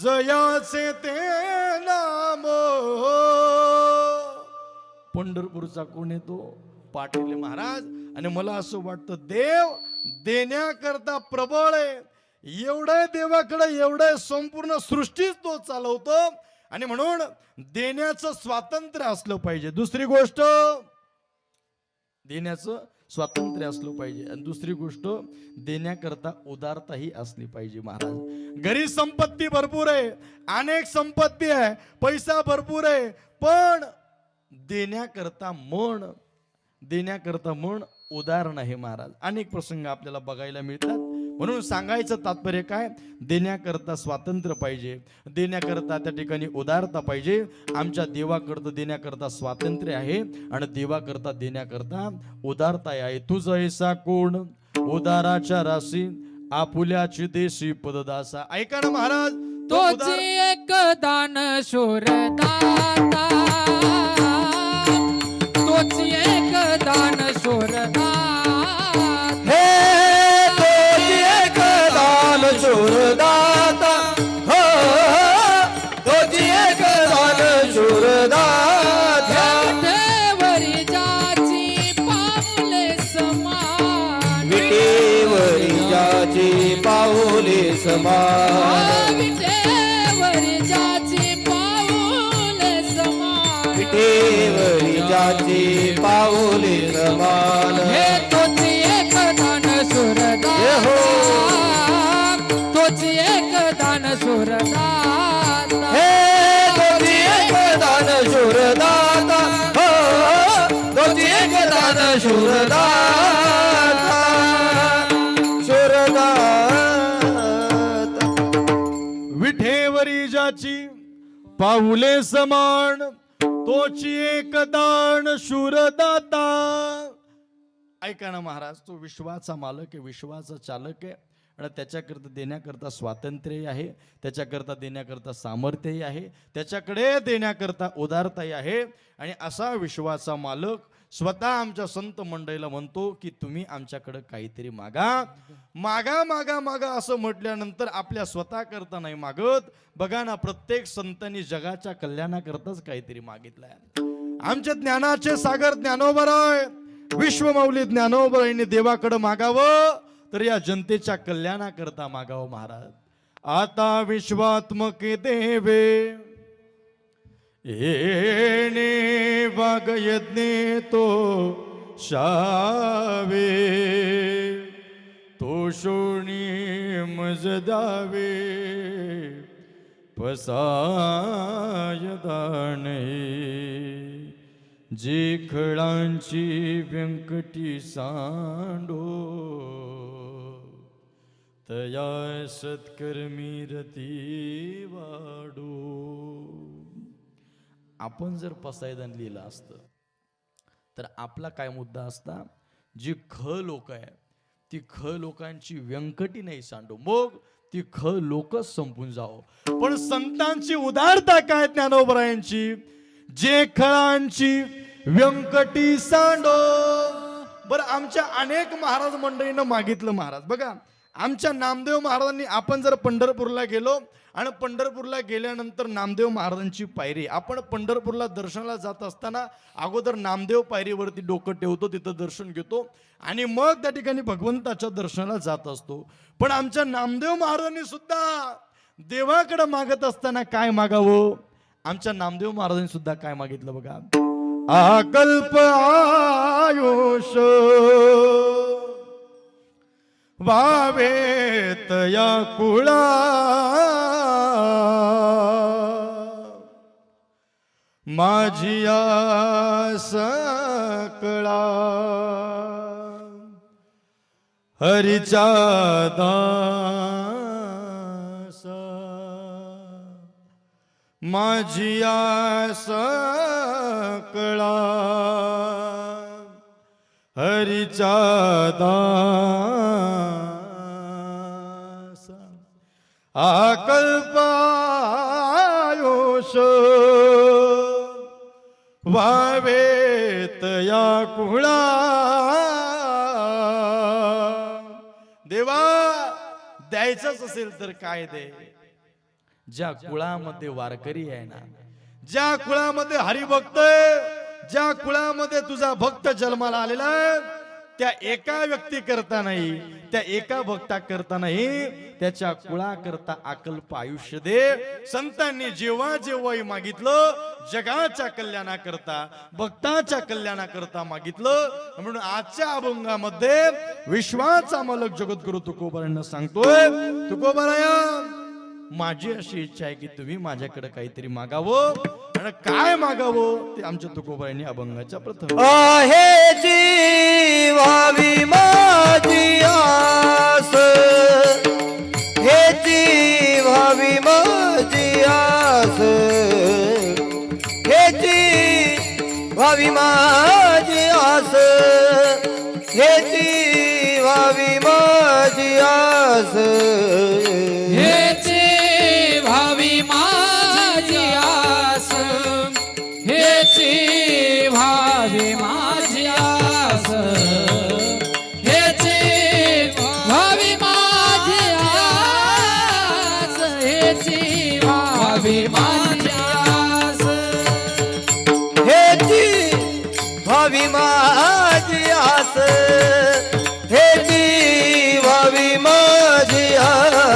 जयाचे ते नाम. पंढरपूरचा कोण येतो? पाटील महाराज. आणि मला असं वाटतं देव देण्याकरता प्रबळ आहे. एवढं देवाकडे एवढं संपूर्ण सृष्टीच तो चालवतो आणि म्हणून देण्याचं स्वातंत्र्य असलं पाहिजे. दुसरी गोष्ट, देण्याचं स्वातंत्र्य असलं पाहिजे. आणि दुसरी गोष्ट, देण्याकरता उदारताही असली पाहिजे. महाराज घरी संपत्ती भरपूर आहे, अनेक संपत्ती आहे, पैसा भरपूर आहे, पण देण्याकरता मन उदार नाही महाराज. अनेक प्रसंग आपल्याला बघायला मिळतात. म्हणून सांगायचं तात्पर्य काय? देण्याकरता स्वातंत्र्य पाहिजे, देण्याकरता त्या ठिकाणी उदारता पाहिजे. आमच्या देवाकरता देण्याकरता स्वातंत्र्य आहे आणि देवाकरता देण्याकरता उदारता आहे. तुझ ऐसा कोण उदाराच्या राशी, आपुल्याची देशी पददासा. ऐका ना महाराज, तोच एक दान शूरदाता, तोच एक दान शूरदाता, हे तोच एक दान शूरदाता, हो तोच एक दान शूरदाता. देवरी जाची पाऊल पाऊले समान विटेवरी ज्याची पाऊले समान विटेवरी ज्याची पाऊले समान हे तोची एक दान सुरदाता तोची एक दान सुरदाता हे तोची एक दान शूरदाता हो तोची एक दान शूरदाता शूरदाता विठेवरी ज्याची पाऊले समान तोची एक दान शूरदाता. ऐका ना महाराज, तो विश्वाचा मालक आहे, विश्वाचा चालक आहे आणि त्याच्याकरता देण्याकरता स्वातंत्र्य आहे, त्याच्याकरता देण्याकरता सामर्थ्यही आहे, त्याच्याकडे देण्याकरता उदारताही आहे. आणि असा विश्वाचा मालक स्वतः आमच्या संत मंडळीला म्हणतो की तुम्ही आमच्याकडे काहीतरी मागा मागा मागा मागा असं म्हटल्यानंतर आपल्या स्वतः करता नाही मागत. बघा ना, प्रत्येक संतांनी जगाच्या कल्याणाकरताच काहीतरी मागितलंय. आमचे ज्ञानाचे सागर ज्ञानोबराय विश्वमौली ज्ञानोबरायने देवाकडे मागावं तर या जनतेच्या कल्याणाकरता मागावं महाराज. आता विश्वात्मके देवे येणे वाग यज्ञे तो शावे तो शोणी मज दावे पसाय दाणे जी खळांची व्यंकटी सांडो तया सत्कर्मी रती वाडो. आपण जर पसायदान लिहिलं असतं तर आपला काय मुद्दा असता, जी ख लोक आहे ती ख लोकांची व्यंकटी नाही सांडो, मग ती ख लोकच संपून जाओ. पण संतांची उदारता काय ज्ञानोबरायांची, जे खळांची व्यंकटी सांडो. बरं, आमच्या अनेक महाराज मंडळीनं मागितलं महाराज. बघा, आमच्या नामदेव महाराजांनी, आपण जर पंढरपूरला गेलो आणि पंढरपूरला गेल्यानंतर नामदेव महाराजांची पायरी, आपण पंढरपूरला दर्शनाला जात असताना अगोदर नामदेव पायरीवरती डोकं ठेवतो, तिथं दर्शन घेतो आणि मग त्या ठिकाणी भगवंताच्या दर्शनाला जात असतो. पण आमच्या नामदेव महाराजांनी सुद्धा देवाकडे मागत असताना काय मागावं, आमच्या नामदेव महाराजांनी सुद्धा काय मागितलं बघा. आकल्प आयुष वावेत या कुळा माझी सकळा हरीचा दासा माझी सकळा हरीचा दासा आकल्पायुष वावेत या कुळा. देवा, द्यायचंच असेल तर काय दे. ज्या कुळामध्ये वारकरी आहे ना, ज्या कुळामध्ये हरिभक्त आहे, ज्या कुळामध्ये तुझा भक्त जन्माला आलेला आहे, त्या एका व्यक्ती करता नाही, त्या एका भक्ता करता नाही, त्याच्या कुळा करता अकल्प आयुष्य दे. संतांनी जेव्हा जेव्हाही मागितलं जगाच्या कल्याणाकरता, भक्ताच्या कल्याणाकरता मागितलं. म्हणून आजच्या अभंगामध्ये विश्वाचा मालक जगद्गुरु तुकोबारायांना सांगतोय, तुकोबाराया, माझी अशी इच्छा आहे की तुम्ही माझ्याकडे काहीतरी मागावं. आणि काय मागावं ते आमच्या तुकोबारायांनी अभंगाच्या प्रथम आहे जीवावी माझी आस, हे जीवावी माझी आस, हे जीवावी माझी आस, हे जीवावी माझी आस, हेची भावी माझी आस, हेची भावी माझी आस, हेची भावी माझी आस, हेची भावी माझी आस, हेची भावी माझी आस, हेची भावी माझी आस,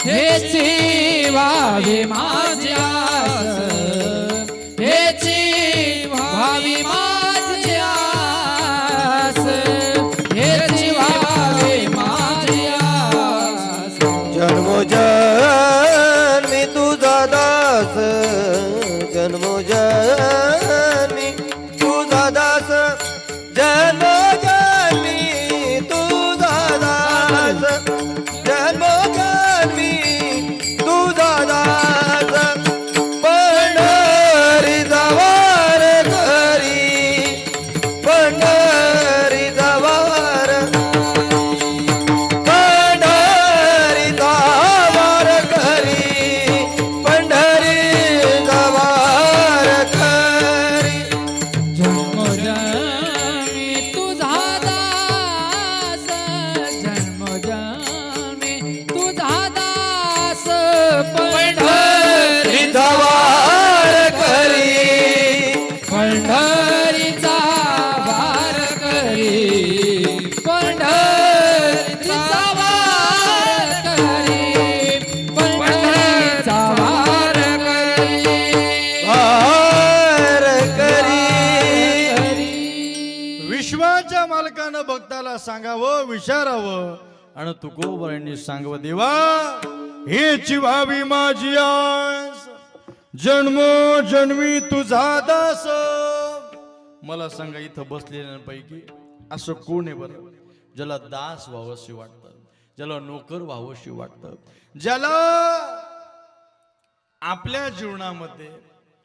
हेची व्हावी माझी आस हेची व्हावी माझी आस हेची व्हावी माझी आस जन्मोजन्मी तुझा दास जन्मोजन्मी तुझा दास जन्मोजन्मी तुझा दास जन्मोजन्मी तुझा दास पंढरी जवार घरी पंढरी जवार पंढरी जवार घरी पंढरी जवार घरी जन्मोजन्मी तुझा दास जन्मोजन्मी तुझा दास पंढरी जवार घरी पंढरीचा वार करी पंढरीचा वार करी पंढरीचा वार करी वार करी विश्वाच्या मालकानं भक्ताला सांगावं विचारावं आणि तुकोबरांनी सांगावं देवा हेची व्हावी माझी आस जन्मोजन्मी तुझा दास. मला सांगा इथं बसलेल्यांपैकी असं कोण आहे बरं ज्याला दास व्हावंशी वाटतं ज्याला नोकर व्हावंशी वाटतं ज्याला आपल्या जीवनामध्ये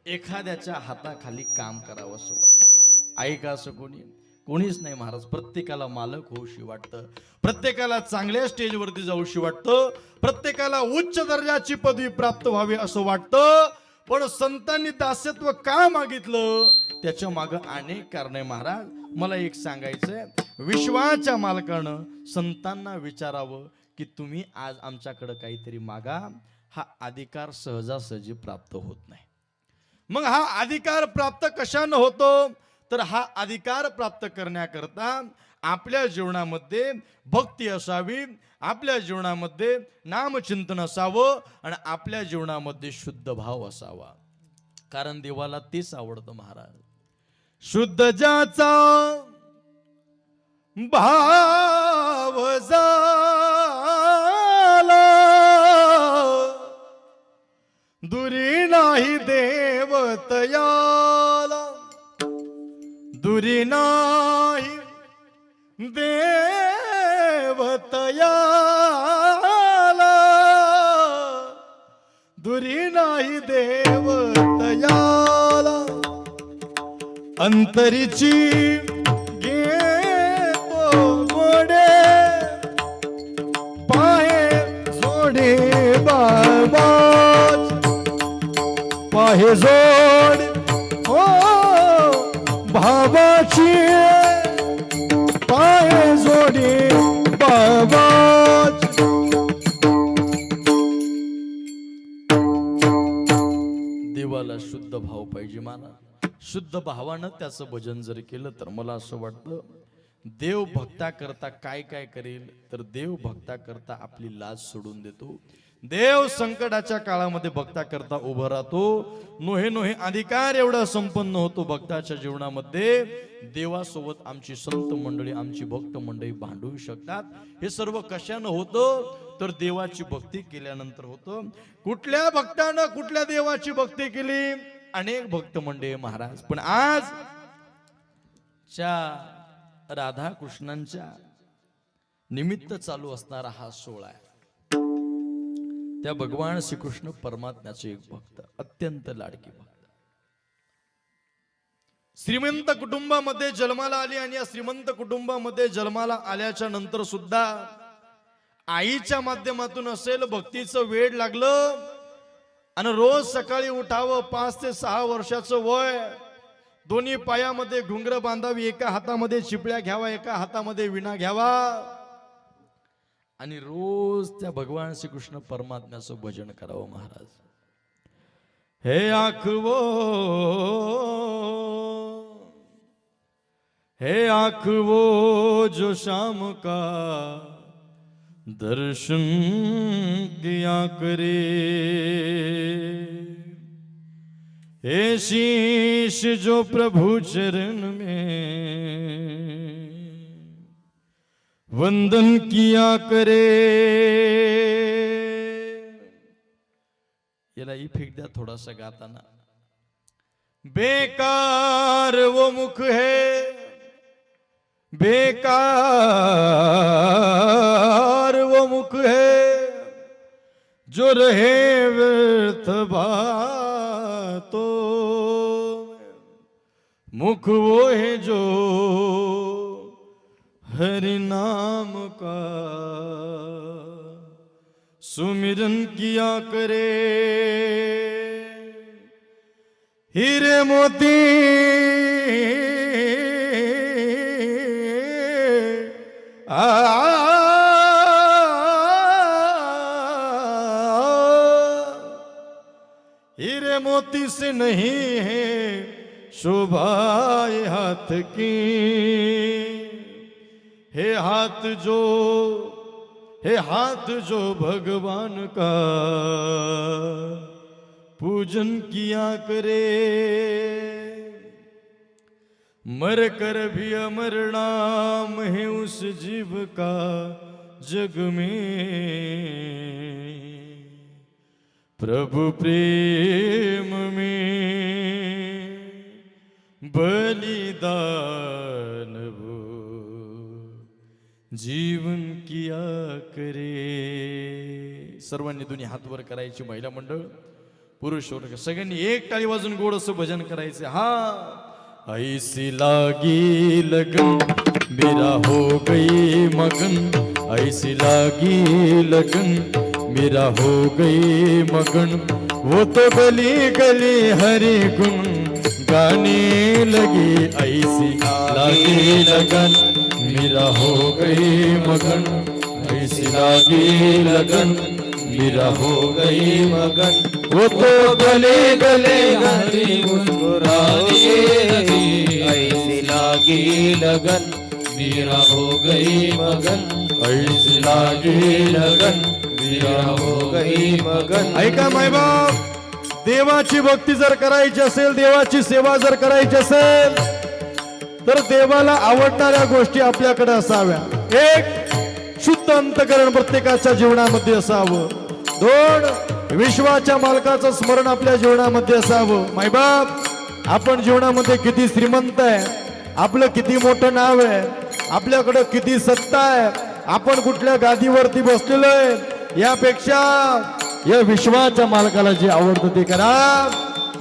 एखाद्याच्या हाताखाली काम करावं असं वाटतं. आहे का असं कोणीच नाही महाराज. प्रत्येकाला मालक होऊशी वाटतं प्रत्येकाला चांगल्या स्टेजवरती जाऊशी वाटतं प्रत्येकाला उच्च दर्जाची पदवी प्राप्त व्हावी असं वाटतं. पण संतांनी दास्यत्व का मागितलं त्याच्या मागं अनेक कारणे महाराज. मला एक सांगायचंय विश्वाच्या मालकानं संतांना विचारावं की तुम्ही आज आमच्याकडे काहीतरी मागा. हा अधिकार सहजासहजी प्राप्त होत नाही. मग हा अधिकार प्राप्त कशानं होतो तर हा अधिकार प्राप्त करण्याकरता आपल्या जीवनामध्ये भक्ती असावी आपल्या जीवनामध्ये नामचिंतन असावं आणि आपल्या जीवनामध्ये शुद्ध भाव असावा. कारण देवाला तेच आवडतं महाराज. शुद्ध ज्याचा भाव झाला दुरी नाही देवतयाला दुरी नाही देवतयाला दुरी नाही देवतयाला अंतरीची घेतो गोडे पाहे जोडे बाबाच पाहे जोड हो भावाची पाहे जोडे बाबाच. देवाला शुद्ध भाव पाहिजे मला. शुद्ध भावानं त्याचं भजन जर केलं तर मला असं वाटतं देव भक्ता करता काय काय करेल तर देव भक्ता करता आपली लाज सोडून देतो. देव संकटाच्या काळामध्ये भक्ता करता उभं राहतो. नोहे नोहे अधिकार एवढा संपन्न होतो भक्ताच्या जीवनामध्ये. देवासोबत आमची संत मंडळी आमची भक्त मंडळी भांडू शकतात. हे सर्व कशानं होतं तर देवाची भक्ती केल्यानंतर होतं. कुठल्या भक्तानं कुठल्या देवाची भक्ती केली अनेक भक्त मंडळी महाराज. पण आज राधा कृष्णांच्या निमित्त चालू असणारा हा सोहळा आहे. त्या भगवान श्रीकृष्ण परमात्म्याचे एक भक्त अत्यंत लाडकी भक्त श्रीमंत कुटुंबामध्ये जन्माला आली आणि या श्रीमंत कुटुंबामध्ये जन्माला आल्याच्या नंतर सुद्धा आईच्या माध्यमातून असेल भक्तीचं वेड लागलं आणि रोज सकाळी उठावं 5 ते 6 वर्षाचं वय दोन्ही पायामध्ये घुंगर बांधावी एका हातामध्ये चिपळ्या घ्यावा एका हातामध्ये विणा घ्यावा आणि रोज त्या भगवान श्रीकृष्ण परमात्म्याचं भजन करावं महाराज. हे आँख वो जो शाम का दर्शन किया करे, हे शीश जो प्रभु चरण में वंदन किया करे. याला इफेक्ट द्या थोडासा गाताना. बेकार वो मुख है, बेकार वो मुख है जो रहे व्यर्थ बातों. मुख वो है जो हरि नाम का सुमिरन किया करे. हीरे मोती हीरे मोती से नहीं है शोभा ये हाथ की. हे हाथ जो भगवान का पूजन किया करे. मर कर भी अमर नाम है उस जीव का जग में. प्रभु प्रेम में बलिदान वो जीवन किया करे. सर्वांनी दोन्ही हात वर करायची. महिला मंडळ, पुरुष वर्ग सगळ्यांनी एक टाळी वाजून गोड असं भजन करायचं. हा. ऐसी लागी लगन मेरा हो गई मगन, ऐसी लागी लगन मेरा हो गई मगन. वो तो गली गली हरि गुण गाने लगी. ऐसी लागी लगन मेरा हो गई मगन, ऐसी लागी लगन मेरा हो गई मगन. वो तो गले गले हरि मुस्कुराने लगी. ऐसी लागी लगन मेरा हो गई मगन, ऐसी लागी लगन मेरा हो गई मगन. ऐका मायबाप, देवाची भक्ती जर करायची असेल, देवाची सेवा जर करायची असेल तर देवाला आवडणाऱ्या गोष्टी आपल्याकडे असाव्या. एक, शुद्ध अंतकरण प्रत्येकाच्या जीवनामध्ये असावं. दोन, विश्वाच्या मालकाचं स्मरण आपल्या जीवनामध्ये असावं. मायबाप, आपण जीवनामध्ये किती श्रीमंत आहे, आपलं किती मोठं नाव आहे, आपल्याकडं किती सत्ता आहे, आपण कुठल्या गादीवरती बसलेलो आहे, यापेक्षा या विश्वाच्या मालकाला जे आवडतं ते करा.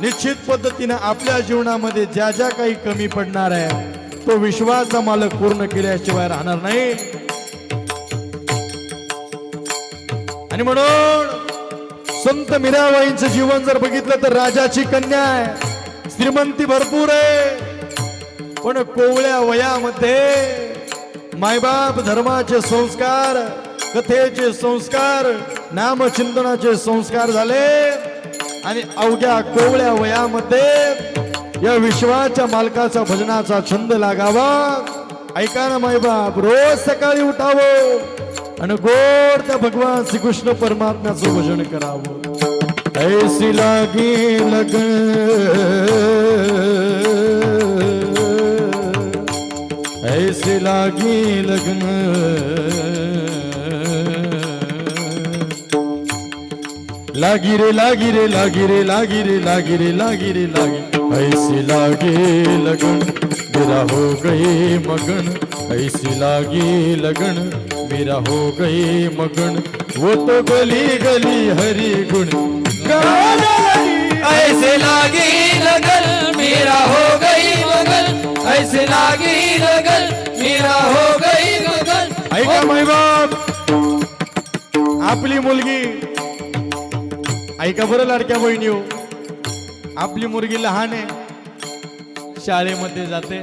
निश्चित पद्धतीने आपल्या जीवनामध्ये ज्या ज्या काही कमी पडणार आहे तो विश्वाचा मालक पूर्ण केल्याशिवाय राहणार नाही. आणि म्हणून संत मीराबाईंचं जीवन जर बघितलं तर राजाची कन्या आहे, श्रीमंती भरपूर आहे, पण कोवळ्या वयामध्ये मायबाप धर्माचे संस्कार, कथेचे संस्कार, नामचिंतनाचे संस्कार झाले. आणि अवघ्या कोवळ्या वयामध्ये या विश्वाच्या मालकाचा भजनाचा छंद लागावा. ऐका ना मायबाप, रोज सकाळी उठावं आणि गोड त्या भगवान श्रीकृष्ण परमात्म्याचं भजन करावं. ऐसी लागी लगन, ऐसी लागी लगन, लागी रे लागी रे लागी रे लागी रे लागी रे लागी रे लागी. ऐसी लागी लगन मेरा हो गई मगन, ऐसी लागी लगन मेरा हो गई मगन. वो तो गली गली हरि गुण गाने लगी. ऐसे लागी लगन मेरा हो गई मगन, ऐसे लागी लगन मेरा हो गई मगन. ऐका मायबाप, आपली मुलगी, ऐका बरं लाडक्या बहिणी हो, आपली मुलगी लहान आहे, शाळेमध्ये जाते,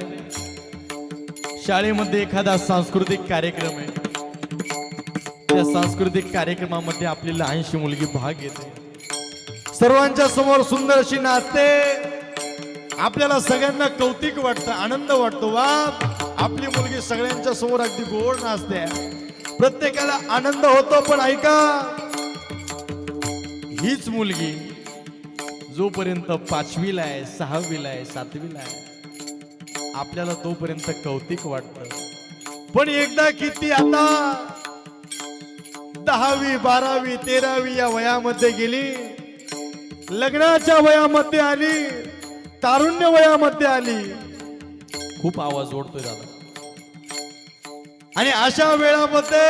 शाळेमध्ये एखादा सांस्कृतिक कार्यक्रम आहे, त्या सांस्कृतिक कार्यक्रमामध्ये आपली लहानशी मुलगी भाग घेते, सर्वांच्या समोर सुंदर अशी नाचते. आपल्याला सगळ्यांना कौतुक वाटतं, आनंद वाटतो. वा, आपली मुलगी सगळ्यांच्या समोर अगदी गोड नाचते. प्रत्येकाला आनंद होतो. पण ऐका, हीच मुलगी जोपर्यंत 5वीला आहे, 6वीला आहे, 7वीला आहे, आपल्याला तोपर्यंत कौतिक वाटतं. पण एकदा किती आता 10वी 12वी 13वी या वयामध्ये गेली, लग्नाच्या वयामध्ये आली, तारुण्य वयामध्ये आली, खूप आवाज ओढतोय दादा. आणि अशा वेळामध्ये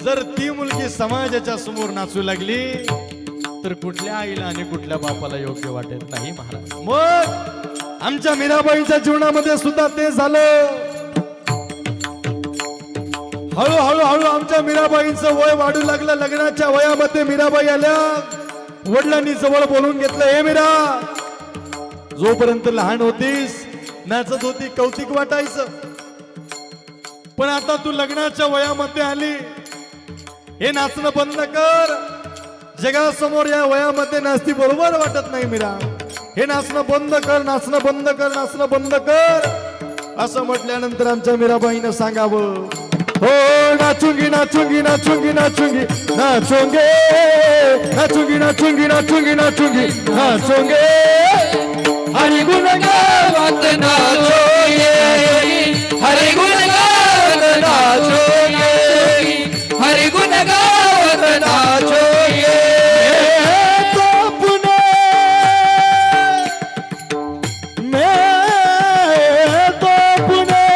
जर ती मुलगी समाजाच्या समोर नाचू लागली तर कुठल्या आईला आणि कुठल्या बापाला योग्य वाटेल नाही महाराज. मग आमच्या मीराबाईंच्या जीवनामध्ये सुद्धा ते झालं. हळूहळू आमच्या मीराबाईंचं वय वाढू लागलं. लग्नाच्या वयामध्ये मीराबाई आल्या, वडिलांनी जवळ बोलून घेतलं, हे मीरा, जोपर्यंत लहान होतीस नाचत होती, कौतिक वाटायचं, पण आता तू लग्नाच्या वयामध्ये आली, हे नाचणं बंद कर. जगासमोर या वयामध्ये नाचती बरोबर वाटत नाही मीरा. हे नाचणं बंद कर, नाचणं बंद कर, नाचणं बंद कर. असं म्हटल्यानंतर आमच्या मीराबाईनं सांगावं, हो नाचूंगी नाचूंगी नाचूंगी नाचूंगी नाचोंगे, नाचूंगी नाचूंगी नाचूंगी नाचूंगी नाचोंगे, हरि गुण गावत नाचोगे, हरि गुण गावत नाचोगे, हरि गुण गावत नाचोगे. तो पुणे मैं तो पुणे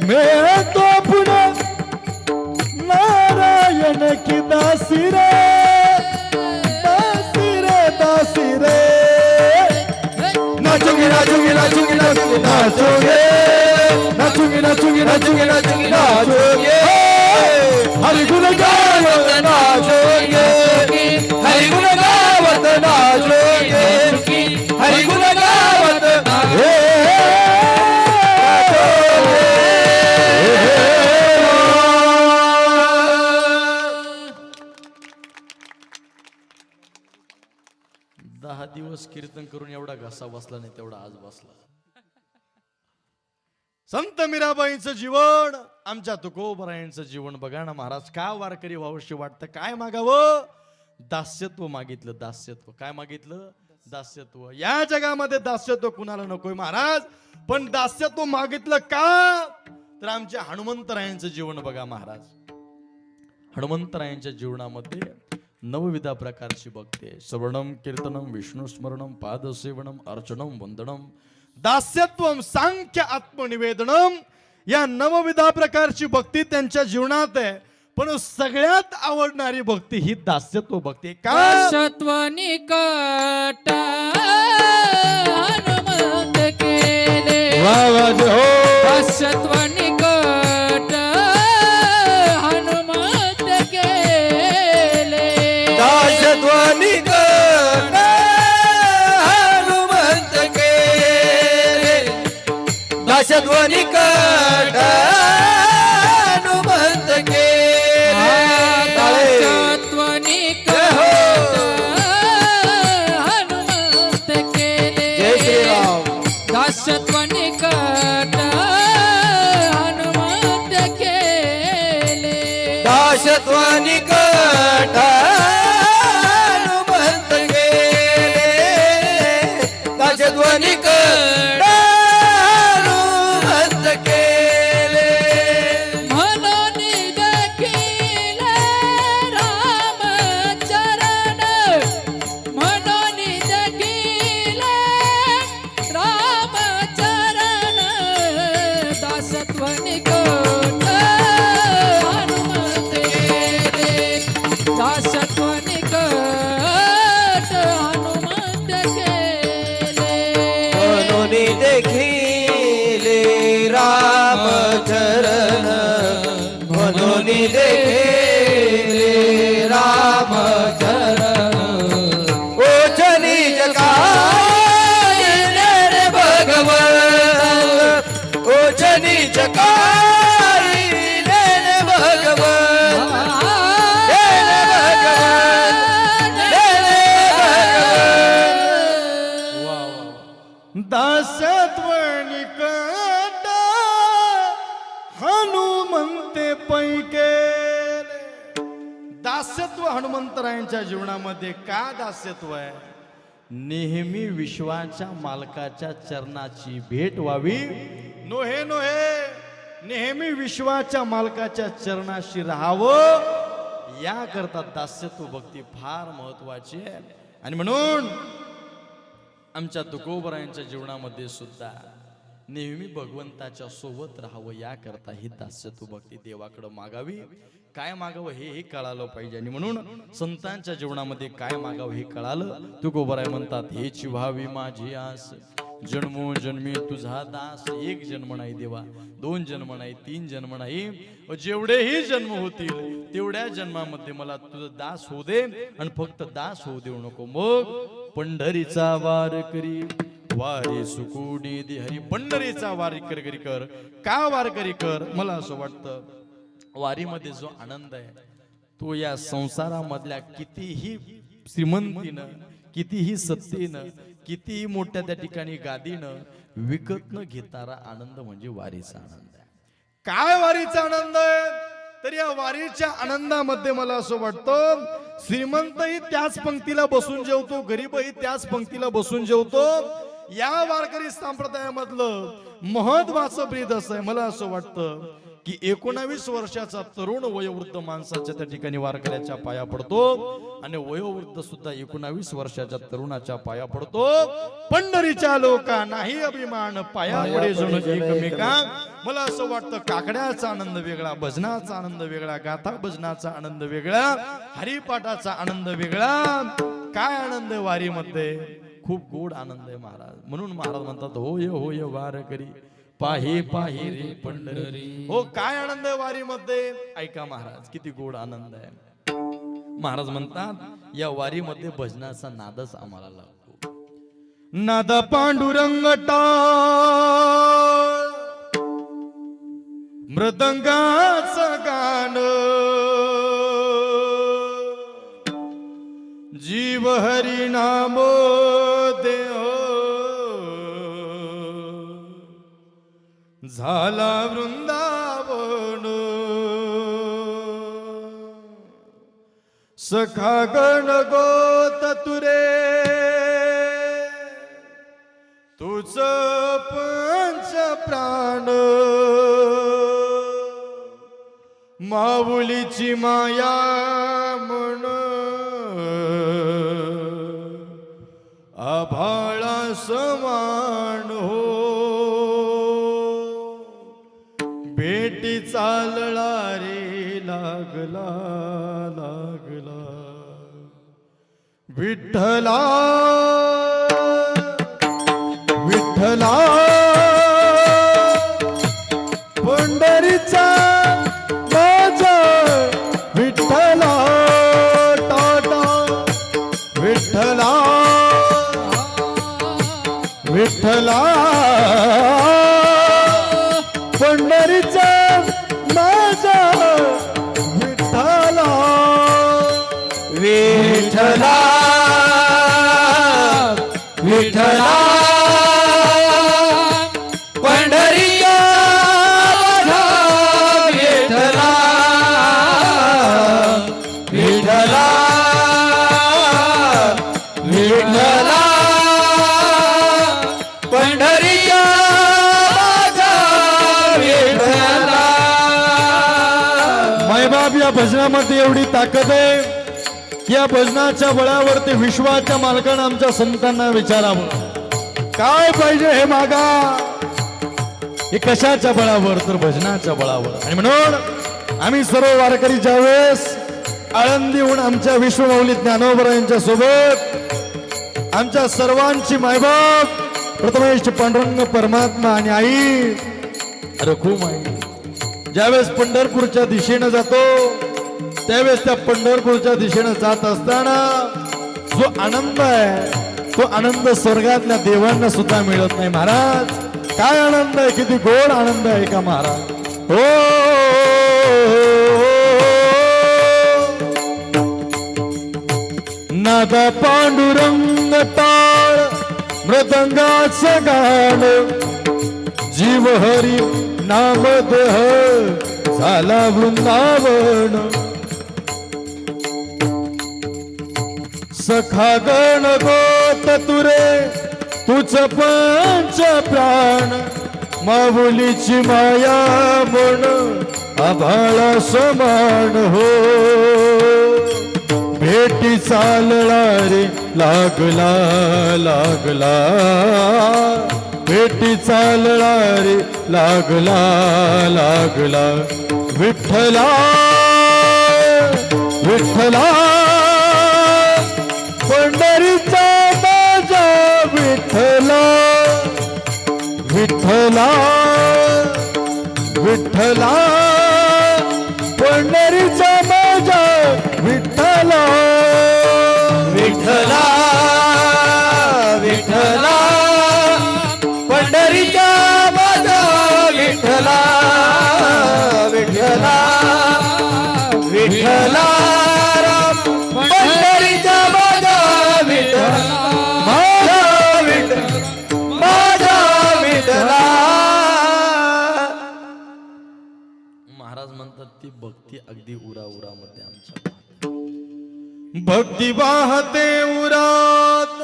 मैं तो पुणे नारायण की दासी रे, दासी रे, दासी रे. नाचूंगी नाचूंगी नाचूंगी नाचूंगी नाचोगे, नाचूंगी नाचूंगी नाचूंगी नाचूंगी नाचोगे, हरि गुण गावत नाचोगे, हरि गुण गावत नाचोगे, हरि गुण गावत नाचोगे. दहा दिवस कीर्तन करून एवढा घसा बसला नाही तेवढा आज बसला. संत मीराबाईंचं जीवन, आमच्या तुकोबरायांचं जीवन बघा ना महाराज. का वारकरी व्हावंशी वाटतं, काय मागावं? दास्यत्व मागितलं. दास्यत्व काय मागितलं? दास्यत्व. या जगामध्ये दास्यत्व कुणाला नकोय महाराज, पण दास्यत्व मागितलं का? तर आमच्या हनुमंतरायांचं जीवन बघा महाराज. हनुमंतरायांच्या जीवनामध्ये 9 प्रकारची भक्ती आहे. श्रवणम कीर्तनम विष्णू स्मरणम पादसेवनम अर्चनम वंदनम दास्यत्वम सांख्य आत्मनिवेदनम. या 9 प्रकारची भक्ती त्यांच्या जीवनात आहे. पण सगळ्यात आवडणारी भक्ती ही दास्यत्व भक्ती आहे. का? दास्यत्व निकट हनुमंत केले, वा वा जय हो. दास्यत्व निकट हनुमंत केले, दास्यत्व निकट हनुमंत केले, दास्यत्व निकट हनुमंत केले. दास्यत्व निकट हनुमंत केले, जय श्रीराम. दास्यत्व निकट हनुमंत केले, दास्यत्व निकट हनुमंत केले, दास्यत्व निकट हनुमंत केले. म्हणून देखील रामचरण, म्हणून देखील रामचरण, दासत्व निकट हनुमंत केले, हनुमंते पैके दास्यत्व हनुमंतरायांच्या जीवनामध्ये का दास्यत्व आहे? नेहमी विश्वाच्या मालकाच्या चरणाची भेट व्हावी. नोहे नोहे नेहमी विश्वाच्या मालकाच्या चरणाशी राहावं, याकरता दास्यत्व भक्ती फार महत्वाची आहे. आणि म्हणून आमच्या तुकोबरायांच्या जीवनामध्ये सुद्धा नेहमी भगवंताच्या सोबत राहावं, याकरता ही दास्यत्व भक्ती देवाकडे मागावी. काय मागावं हे कळालं पाहिजे. आणि म्हणून संतांच्या जीवनामध्ये काय मागावं हे कळालं. तुकोबराय म्हणतात, हेची व्हावी माझी आस, जन्मोजन्मी तुझा दास. एक जन्म नाही देवा, 2 जन्म नाही, 3 जन्म नाही, जेवढेही जन्म होतील तेवढ्या जन्मामध्ये मला तुझा दास होऊ दे, आणि फक्त दास होऊ देऊ नको. मग पंढरीचा वार करी वारी सुकुडी दे हरी. पंढरीचा वारी करी कर. का वार करी कर? मला असं वाटतं वारीमध्ये जो आनंद आहे तो या संसारामधल्या कितीही श्रीमंतीनं, कितीही सत्तेनं, कितीही मोठ्या त्या ठिकाणी गादीनं विकत न घेणारा आनंद म्हणजे वारीचा आनंद आहे. काय वारीचा आनंद आहे? तर या वारीच्या आनंदामध्ये मला असं वाटतं श्रीमंतही त्याच पंक्तीला बसून जेवतो, गरीबही त्याच पंक्तीला बसून जेवतो. या वारकरी संप्रदायामधलं महत्वाचं ब्रीद असं आहे. मला असं वाटतं की 19 वर्षाचा तरुण वयोवृद्ध माणसाच्या त्या ठिकाणी वारकऱ्याच्या पाया पडतो, आणि वयोवृद्ध सुद्धा 19 वर्षाच्या तरुणाच्या पाया पडतो. पंढरीच्या लोका नाही अभिमान, पाया पडे जणू एकमेका. मला असं वाटतं काकड्याचा आनंद वेगळा, भजनाचा आनंद वेगळा, गाथा भजनाचा आनंद वेगळा, हरिपाठाचा आनंद वेगळा. काय आनंद आहे वारीमध्ये? खूप गोड आनंद आहे महाराज. म्हणून महाराज म्हणतात, होय होय वारकरी पाहे पाहे रे पंढरी. हो, काय आनंद आहे वारीमध्ये? ऐका महाराज, किती गोड आनंद आहे. महाराज म्हणतात या वारीमध्ये भजनाचा नादच आम्हाला लागतो. नाद पांडुरंग टाळ मृदंगाचं गाण, जीव हरी नाम देह झाला वृंदावन. सखा गण गोत तुरे तुझ पंच प्राण, माऊलीची माया म्हण आभाळा समान हो. भेटी चालला रे लागला लागला विठ्ठला विठ्ठला. पंढरीचा माझा विठ्ठला टाटा विठ्ठला विठ्ठला. पंढरीचा माझा विठ्ठला विठ्ठला विठ्ठला. पंढरीया विठ्ठला विठ्ठला विठ्ठला. पंढरीया विठ्ठला. मायबाप या भजनामध्ये एवढी ताकद आहे की या भजनाच्या बळावरती विश्वाच्या मालकानं आमच्या संतांना विचारावं काय पाहिजे हे मागा. हे कशाच्या बळावर? तर भजनाच्या बळावर. आणि म्हणून आम्ही सर्व वारकरी ज्यावेळेस आळंदीहून आमच्या विश्वमौली ज्ञानोबरायांच्या सोबत आमच्या सर्वांची मायबाप प्रथमेश पांडुरंग परमात्मा आणि आई रखुमाई ज्यावेळेस पंढरपूरच्या दिशेनं जातो त्यावेळेस त्या पंढरपूरच्या दिशेनं जात असताना जो आनंद आहे तो आनंद स्वर्गातल्या देवांना सुद्धा मिळत नाही. महाराज काय आनंद आहे, किती गोड आनंद आहे का महाराज. हो नाद पांडुरंग टाळ मृदंगाचं गाण, जीव हरी नामदेह झाला वृंदावन सखा गण गोत तुरे तुझ पंच प्राण माऊलीची माया म्हण आभाळा समान हो भेटी चालला रे लागला लागला भेटी चालला रे लागला लागला विठ्ठला विठ्ठला पंढरीचा माझा विठ्ठला विठ्ठला विठ्ठला पंढरीचा माझा विठ्ठला विठ्ठला विठ्ठला पंढरीचा माझा विठ्ठला विठ्ठला विठ्ठला राम पंढरीचा माझा विठ्ठला माझा विठ्ठला माझा विठ्ठला. महाराज म्हणतात ती भक्ती अगदी उरा उरामध्ये आमच्या भक्ती वाहते उरात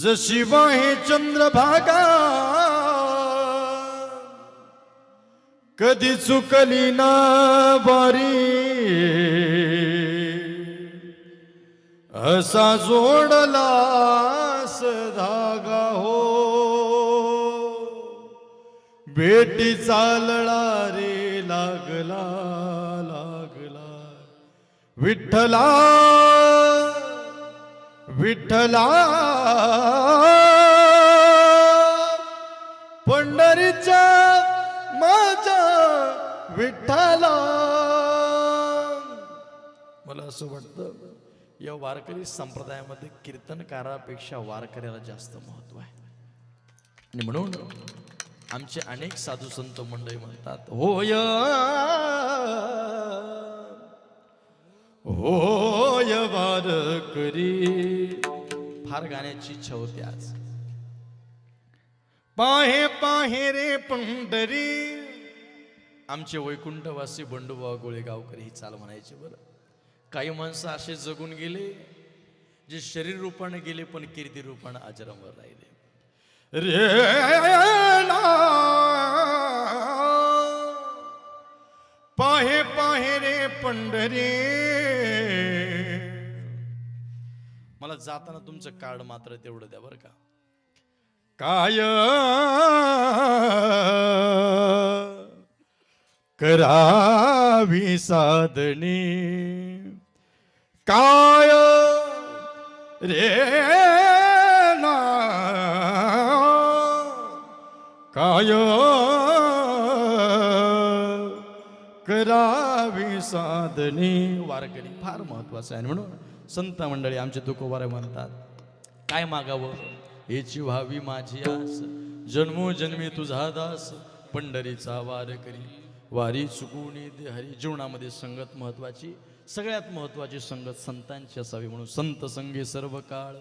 जशी वाहे चंद्रभागा कधी चुकली ना बारी असा जोडला धागा हो भेटी चालला रे लागला लागला विठ्ठला विठ्ठला पंढरीच्या माझा विठ्ठला. मला असं वाटतं या वारकरी संप्रदायामध्ये कीर्तनकारापेक्षा वारकऱ्याला जास्त महत्व आहे आणि म्हणून आमचे अनेक साधू संत मंडळी म्हणतात होय होय वारकरी फार गाण्याची इच्छा होती आज. पाहे पाहे रे पंढरी आमचे वैकुंठवासी बंडूबाबा गोळेगावकर ही चाल म्हणायचे. बरं काही माणसं असे जगून गेले जे शरीर रूपाने गेले पण कीर्ती रूपाने अजरामर राहिले. रे पाहे पाहे रे पंढरी मला जाताना तुमचं कार्ड मात्र तेवढं द्या बरं का. काय करावी साधने काय रे ना काय करावी साधने. वारकरी फार महत्वाचं आहे म्हणून संत मंडळी आमचे तुकोबारे म्हणतात काय मागावं हेची व्हावी माझी आस जन्मोजन्मी तुझा दास पंढरीचा वारकरी वारी चुकवणी दे हरी. जीवनामध्ये संगत महत्वाची सगळ्यात महत्वाची संगत संतांची असावी म्हणून संत संगी सर्व काळ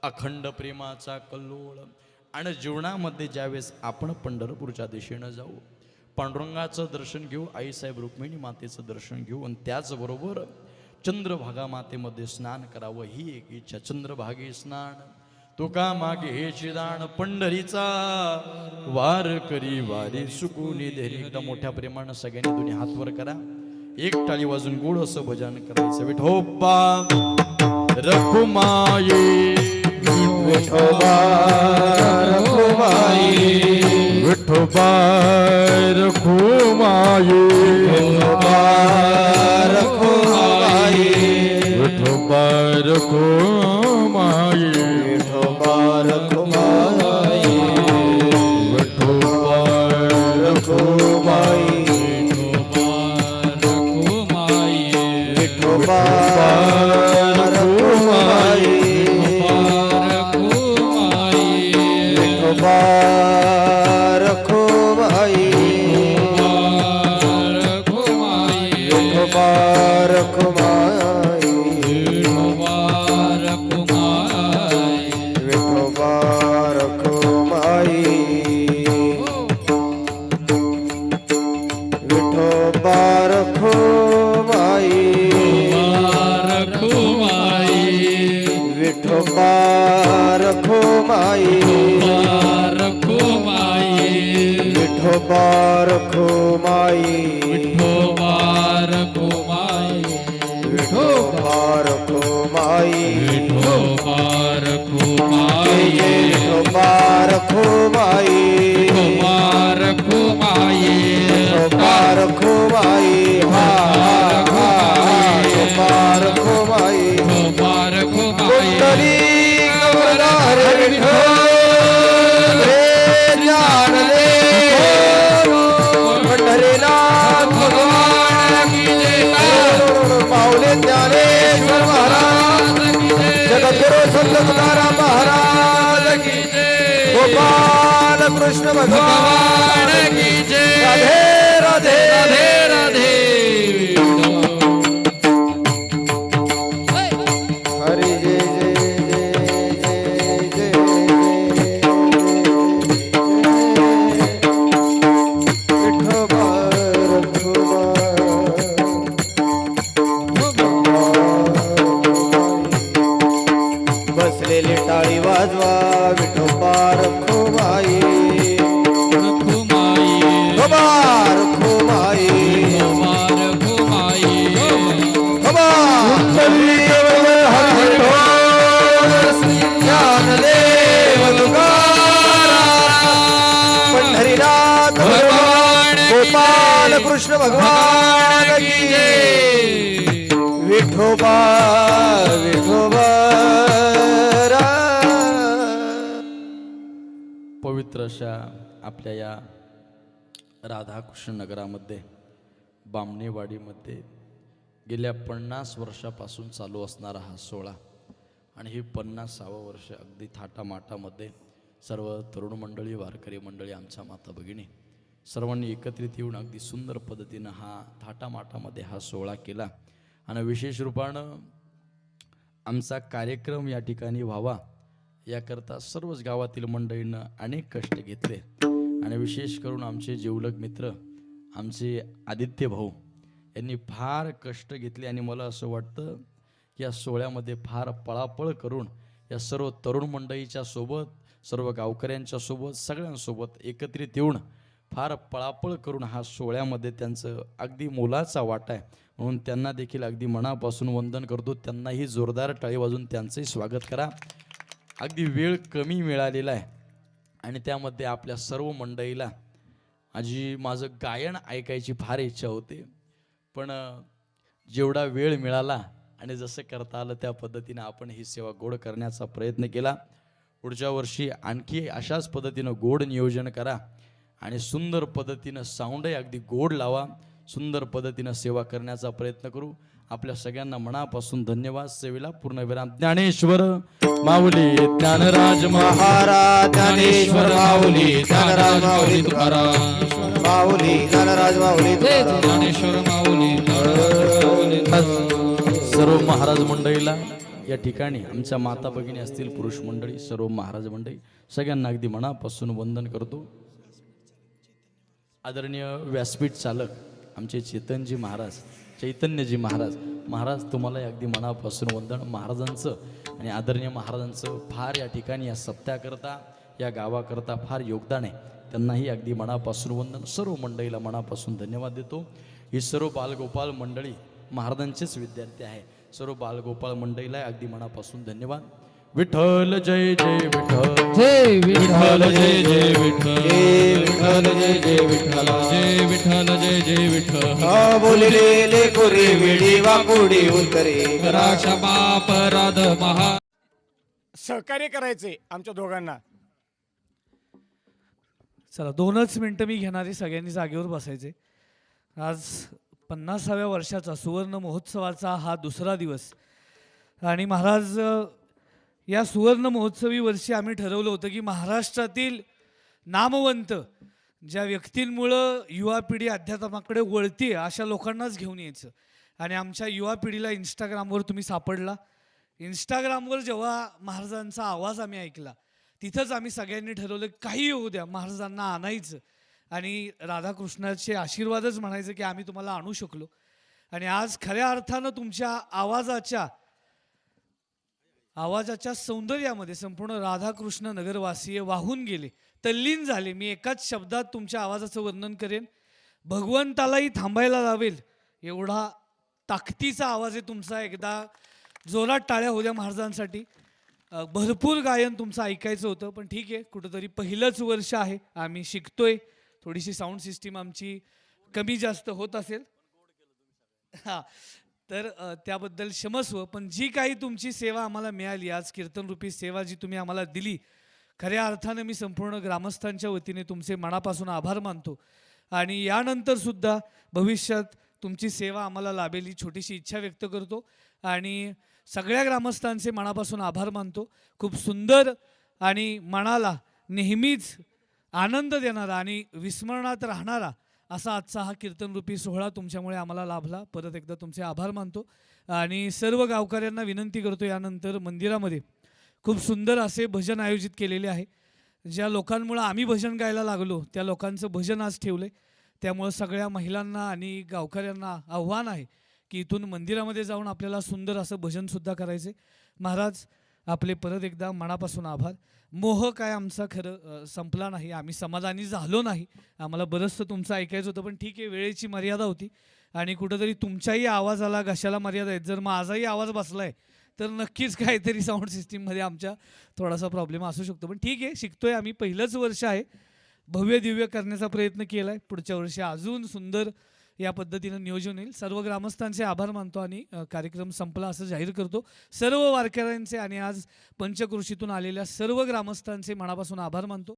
अखंड प्रेमाचा कल्लोळ. आणि जीवनामध्ये ज्यावेळेस आपण पंढरपूरच्या दिशेनं जाऊ पांडुरंगाचं दर्शन घेऊ आईसाहेब रुक्मिणी मातेचं दर्शन घेऊ आणि त्याचबरोबर चंद्रभागा मातेमध्ये स्नान करावं ही एक इच्छा. चंद्रभागे स्नान तुका मागे हे चिदान पंढरीचा वारकरी वारी सुकुनी देरी. एकदा मोठ्या प्रेमानं सगळ्यांनी दोन्ही हात वर करा एक टाळी वाजून गोड असं भजन करायचं. विठोबा रखुमाई विठोबा रखुमाई विठोबा रखुमाई विठोबा रखुमाई विठोबा रखुमाई विठोबा रखुमाई विठोबा रखुमाई विठोबा रखुमाई विठोबा रखुमाई विठोबा रखुमाई विठोबा रखुमाई विठोबा रखुमाई विठोबा रखुमाई विठोबा रखुमाई विठोबा रखुमाई विठोबा रखुमाई विठोबा रखुमाई विठोबा रखुमाई हा हा विठोबा रखुमाई विठोबा रखुमाई कुंडली गवरदार विठोबा पंढरीनाथ भगवान की जय माऊली ज्ञानेश्वर महाराज की जय जगद्गुरु संत तुकाराम महाराज की जय गोपाल कृष्ण भगवान की जय राधे राधे राधे राधे हरि जय जय जय बसलेली टाळी वाजवा विठोबा रखुमाई रखुमाई विठोबा रखुमाई विठोबा रखुमाई विठोबा कुंडली गवरदार विठोबा ज्ञानदेव तुकाराम पंढरीनाथ भगवान गोपाल कृष्ण भगवान की जय विठोबा विठोबा पवित्र अशा आपल्या या राधाकृष्ण नगरामध्ये बामणेवाडीमध्ये गेल्या 50 वर्षापासून चालू असणारा हा सोहळा आणि हे 50वे वर्ष अगदी थाटामाटामध्ये सर्व तरुण मंडळी वारकरी मंडळी आमच्या माता भगिनी सर्वांनी एकत्रित येऊन अगदी सुंदर पद्धतीनं हा थाटामाटामध्ये हा सोहळा केला आणि विशेष रूपानं आमचा कार्यक्रम या ठिकाणी व्हावा याकरता सर्वच गावातील मंडळींनं अनेक कष्ट घेतले आणि विशेष करून आमचे जिवलग मित्र आमचे आदित्य भाऊ यांनी फार कष्ट घेतले आणि मला असं वाटतं की या सोहळ्यामध्ये फार पळापळ करून या सर्व तरुण मंडळीच्या सोबत सर्व गावकऱ्यांच्या सोबत सगळ्यांसोबत एकत्रित येऊन फार पळापळ करून हा सोहळ्यामध्ये त्यांचं अगदी मोलाचा वाटा आहे म्हणून त्यांना देखील अगदी मनापासून वंदन करतो. त्यांनाही जोरदार टाळी वाजून त्यांचंही स्वागत करा. अगदी वेळ कमी मिळालेला आहे आणि त्यामध्ये आपल्या सर्व मंडळीला माझं गायन ऐकायची फार इच्छा होते पण जेवढा वेळ मिळाला आणि जसं करता आलं त्या पद्धतीनं आपण ही सेवा गोड करण्याचा प्रयत्न केला. पुढच्या वर्षी आणखी अशाच पद्धतीनं गोड नियोजन करा आणि सुंदर पद्धतीनं साऊंडही अगदी गोड लावा. सुंदर पद्धतीनं सेवा करण्याचा प्रयत्न करू. आपल्या सगळ्यांना मनापासून धन्यवाद. सेवेला पूर्णविराम. ज्ञानेश्वर माऊली ज्ञानराज महाराज ज्ञानेश्वर माऊली ज्ञानराज माऊली तुकाराम माऊली ज्ञानराज माऊली ज्ञानेश्वर माऊली सर्व महाराज मंडळीला या ठिकाणी आमच्या माता भगिनी असतील पुरुष मंडळी सर्व महाराज मंडळी सगळ्यांना अगदी मनापासून वंदन करतो. आदरणीय व्यासपीठ चालक आमचे चैतन्यजी महाराज तुम्हाला अगदी मनापासून वंदन. महाराजांचं आणि आदरणीय महाराजांचं फार या ठिकाणी या सप्त्याकरता या गावाकरता फार योगदान आहे. त्यांनाही अगदी मनापासून वंदन. सर्व मंडळीला मनापासून धन्यवाद देतो. ही सर्व बालगोपाळ मंडळी महाराजांचेच विद्यार्थी आहे. सर्व बालगोपाळ मंडळीला अगदी मनापासून धन्यवाद. विठ्ठल जय जय विठ्ठल जय विठ्ठल जय जय विठ्ठल विठ्ठल जय जय विठ्ठल जय विठ्ठल जय जय विठ्ठल बोललेले कोरी वेडी वाकुडी उतरे करा क्षमा अपराध महा सहकार्य करायचे आमच्या दोघांना. चला 2च मिनटं मी घेणार आहे. सगळ्यांनी जागेवर बसायचे. आज 50व्या वर्षाचा सुवर्ण महोत्सवाचा हा दुसरा दिवस आणि महाराज या सुवर्ण महोत्सवी वर्षी आम्ही ठरवलं होतं की महाराष्ट्रातील नामवंत ज्या व्यक्तींमुळं युवा पिढी अध्यात्माकडे वळते अशा लोकांनाच घेऊन यायचं. आणि आमच्या युवा पिढीला इंस्टाग्रामवर तुम्ही सापडला. इंस्टाग्रामवर जेव्हा महाराजांचा आवाज आम्ही ऐकला तिथंच आम्ही सगळ्यांनी ठरवलं काही होऊ द्या महाराजांना आणायचं आणि राधाकृष्णाचे आशीर्वादच म्हणायचं की आम्ही तुम्हाला आणू शकलो. आणि आज खऱ्या अर्थानं तुमच्या आवाजाच्या सौंदर्यामध्ये संपूर्ण राधाकृष्ण नगरवासीय वाहून गेले. तल्लीन झाले. मी एकाच शब्दात तुमच्या आवाजाचं वर्णन करेन, भगवंतालाही थांबायला लावेल एवढा ताकदीचा आवाज आहे तुमचा. एकदा जोरात टाळ्या होऊ द्या महाराजांसाठी. भरपूर गायन तुमचं ऐकायचं होतं, पण ठीक आहे, कुठंतरी पहिलंच वर्ष आहे, आम्ही शिकतोय, थोडीशी साऊंड सिस्टीम आमची कमी जास्त होत असेल हां, तर त्याबद्दल क्षमस्व. पण जी काही तुमची सेवा आम्हाला मिळाली आज, कीर्तनरूपी सेवा जी तुम्ही आम्हाला दिली, खऱ्या अर्थानं मी संपूर्ण ग्रामस्थांच्या वतीने तुमचे मनापासून आभार मानतो. आणि यानंतर सुद्धा भविष्यात तुमची सेवा आम्हाला लाभेल ही छोटीशी इच्छा व्यक्त करतो आणि सगळ्या ग्रामस्थांचे मनापासून आभार मानतो. खूप सुंदर आणि मनाला नेहमीच आनंद देणारा आणि विस्मरणात राहणारा असा आजचा हा कीर्तनरूपी सोहळा तुमच्यामुळे आम्हाला लाभला. परत एकदा तुमचे आभार मानतो आणि सर्व गावकऱ्यांना विनंती करतो, यानंतर मंदिरामध्ये खूप सुंदर असे भजन आयोजित केलेले आहे. ज्या लोकांमुळं आम्ही भजन गायला लागलो त्या लोकांचं भजन आज ठेवलं आहे. त्यामुळं सगळ्या महिलांना आणि गावकऱ्यांना आव्हान आहे की इथून मंदिरामध्ये जाऊन आपल्याला सुंदर असं भजनसुद्धा करायचं आहे. महाराज आपले परत एकदा मनापासून आभार. मोह काय आमचा खरं संपला नाही, आम्ही समाधानी झालो नाही, आम्हाला बरंचसं तुमचं ऐकायचं होतं, पण ठीक आहे, वेळेची मर्यादा होती आणि कुठंतरी तुमच्याही आवाजाला घशाला मर्यादा आहेत. जर माझाही आवाज बसला आहे तर नक्कीच काहीतरी साऊंड सिस्टीममध्ये आमच्या थोडासा प्रॉब्लेम असू शकतो, पण ठीक आहे, शिकतोय आम्ही. पहिलंच वर्ष आहे, भव्य दिव्य करण्याचा प्रयत्न केला आहे. पुढच्या वर्षी अजून सुंदर या पद्धतीनं नियोजन येईल. सर्व ग्रामस्थांचे आभार मानतो आणि कार्यक्रम संपला असं जाहीर करतो. सर्व वारकऱ्यांचे आणि आज पंचक्रोशीतून आलेल्या सर्व ग्रामस्थांचे मनापासून आभार मानतो.